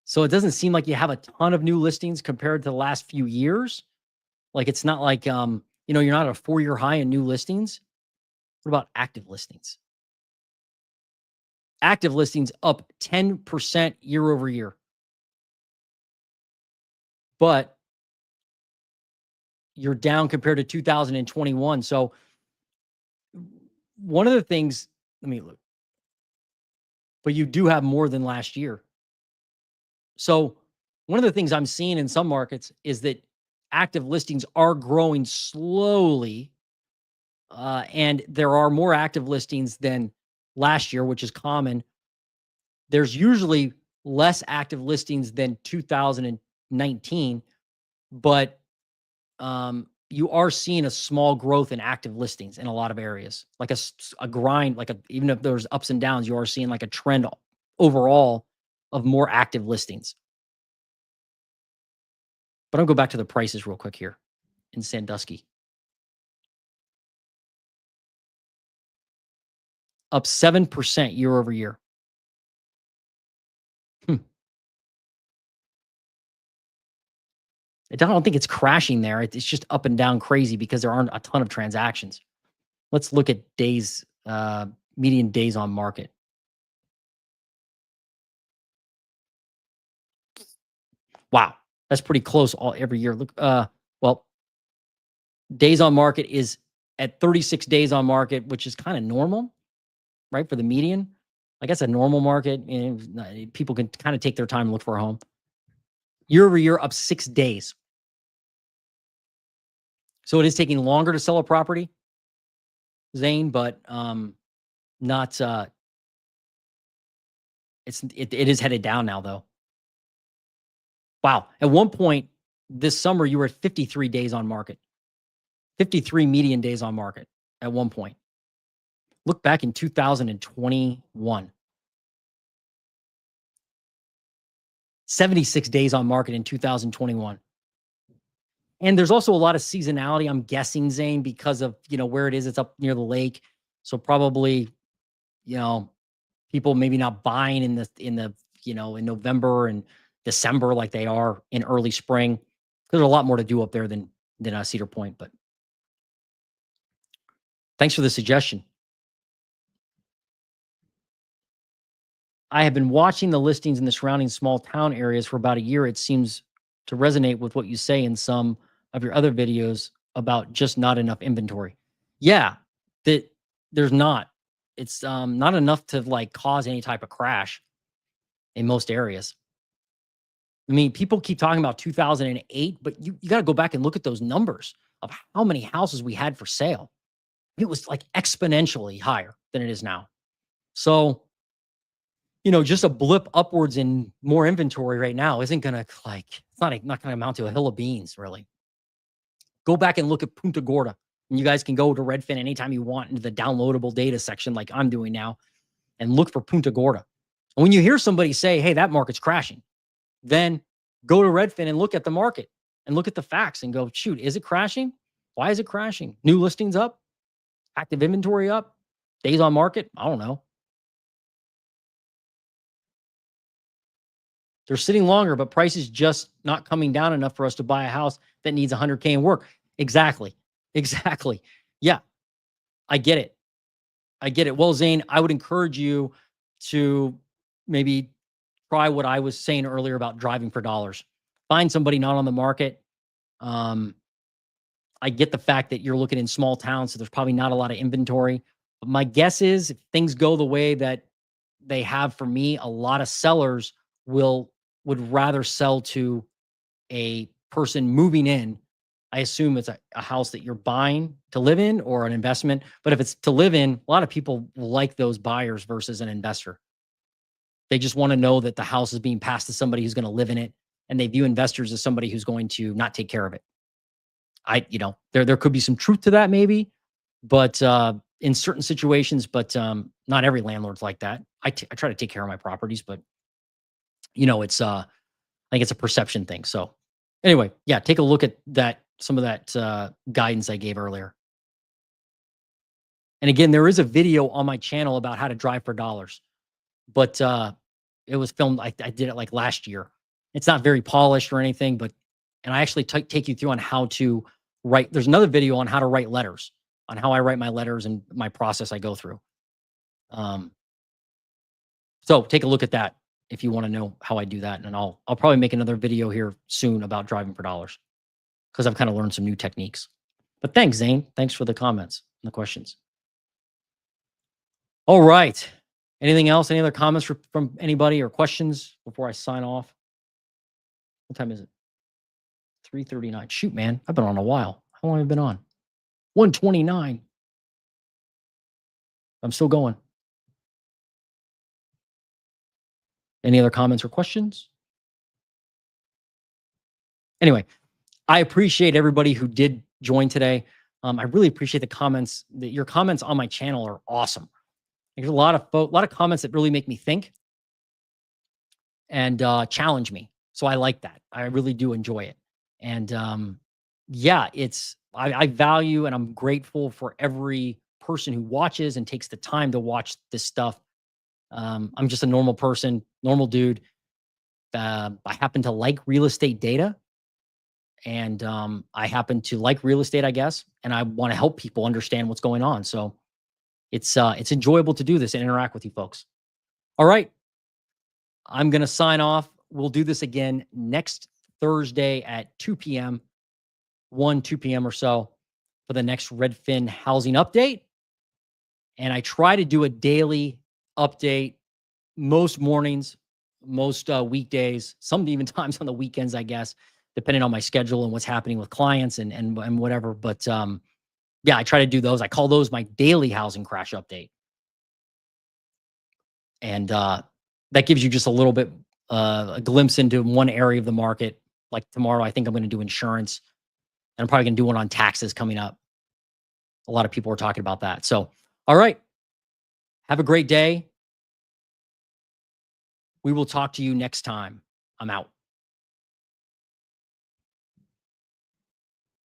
So it doesn't seem like you have a ton of new listings compared to the last few years. Like it's not like you're not at a 4-year high in new listings. What about active listings? Active listings up 10% year over year. But you're down compared to 2021. So one of the things, let me look. But you do have more than last year. So one of the things I'm seeing in some markets is that active listings are growing slowly. And there are more active listings than last year, which is common. There's usually less active listings than 2019, but you are seeing a small growth in active listings in a lot of areas, like a grind, like even if there's ups and downs, you are seeing like a trend overall of more active listings. But I'll go back to the prices real quick here in Sandusky. Up 7% year over year. Hmm. I don't think it's crashing there. It's just up and down crazy because there aren't a ton of transactions. Let's look at days, median days on market. Wow, that's pretty close every year. Look, well, days on market is at 36 days on market, which is kind of normal, right? For the median. I guess a normal market, people can kind of take their time and look for a home. Year over year, up 6 days. So it is taking longer to sell a property, Zane, but not. It is headed down now, though. Wow. At one point this summer, you were at 53 days on market, 53 median days on market at one point. Look back in 2021. 76 days on market in 2021. And there's also a lot of seasonality, I'm guessing, Zane, because of, where it is. It's up near the lake. So probably, people maybe not buying in November and December like they are in early spring. There's a lot more to do up there than Cedar Point, but thanks for the suggestion. I have been watching the listings in the surrounding small town areas for about a year. It seems to resonate with what you say in some of your other videos about just not enough inventory. Yeah, that there's not. It's not enough to like cause any type of crash in most areas. I mean, people keep talking about 2008, but you got to go back and look at those numbers of how many houses we had for sale. It was like exponentially higher than it is now. So, just a blip upwards in more inventory right now isn't going to it's not going to amount to a hill of beans, really. Go back and look at Punta Gorda. And you guys can go to Redfin anytime you want into the downloadable data section like I'm doing now and look for Punta Gorda. And when you hear somebody say, hey, that market's crashing, then go to Redfin and look at the market and look at the facts and go, shoot, is it crashing? Why is it crashing? New listings up? Active inventory up? Days on market? I don't know. They're sitting longer, but prices just not coming down enough for us to buy a house that needs 100K in work. Exactly. Yeah, I get it. Well, Zane, I would encourage you to maybe try what I was saying earlier about driving for dollars. Find somebody not on the market. I get the fact that you're looking in small towns, so there's probably not a lot of inventory. But my guess is if things go the way that they have for me, a lot of sellers would rather sell to a person moving in. I assume it's a house that you're buying to live in or an investment. But if it's to live in, a lot of people like those buyers versus an investor. They just want to know that the house is being passed to somebody who's going to live in it. And they view investors as somebody who's going to not take care of it. There could be some truth to that maybe, but in certain situations, but not every landlord's like that. I try to take care of my properties, but it's I think it's a perception thing. So anyway, yeah, take a look at some of that guidance I gave earlier. And again, there is a video on my channel about how to drive for dollars, but it was filmed. I did it like last year. It's not very polished or anything, and I actually take you through on how to write. There's another video on how to write letters, on how I write my letters and my process I go through. So take a look at that if you want to know how I do that. And I'll probably make another video here soon about driving for dollars because I've kind of learned some new techniques. But thanks, Zane. Thanks for the comments and the questions. All right. Anything else? Any other comments from anybody or questions before I sign off? What time is it? 3:39. Shoot, man. I've been on a while. How long have I been on? 1:29. I'm still going. Any other comments or questions? Anyway, I appreciate everybody who did joined today. I really appreciate the comments. Your comments on my channel are awesome. There's a lot of comments that really make me think and challenge me. So I like that. I really do enjoy it. And yeah, I value and I'm grateful for every person who watches and takes the time to watch this stuff. I'm just a normal person, normal dude. I happen to like real estate data, and I happen to like real estate, I guess, and I want to help people understand what's going on. So it's enjoyable to do this and interact with you folks. All right, I'm gonna sign off. We'll do this again next Thursday at 2 p.m., 2 p.m. or so for the next Redfin housing update. And I try to do a daily update most mornings, most weekdays, some even times on the weekends, I guess, depending on my schedule and what's happening with clients and whatever. But yeah, I try to do those. I call those my daily housing crash update, and that gives you just a little bit a glimpse into one area of the market. Like tomorrow, I think I'm going to do insurance, and I'm probably going to do one on taxes coming up. A lot of people are talking about that. So, all right, have a great day. We will talk to you next time. I'm out.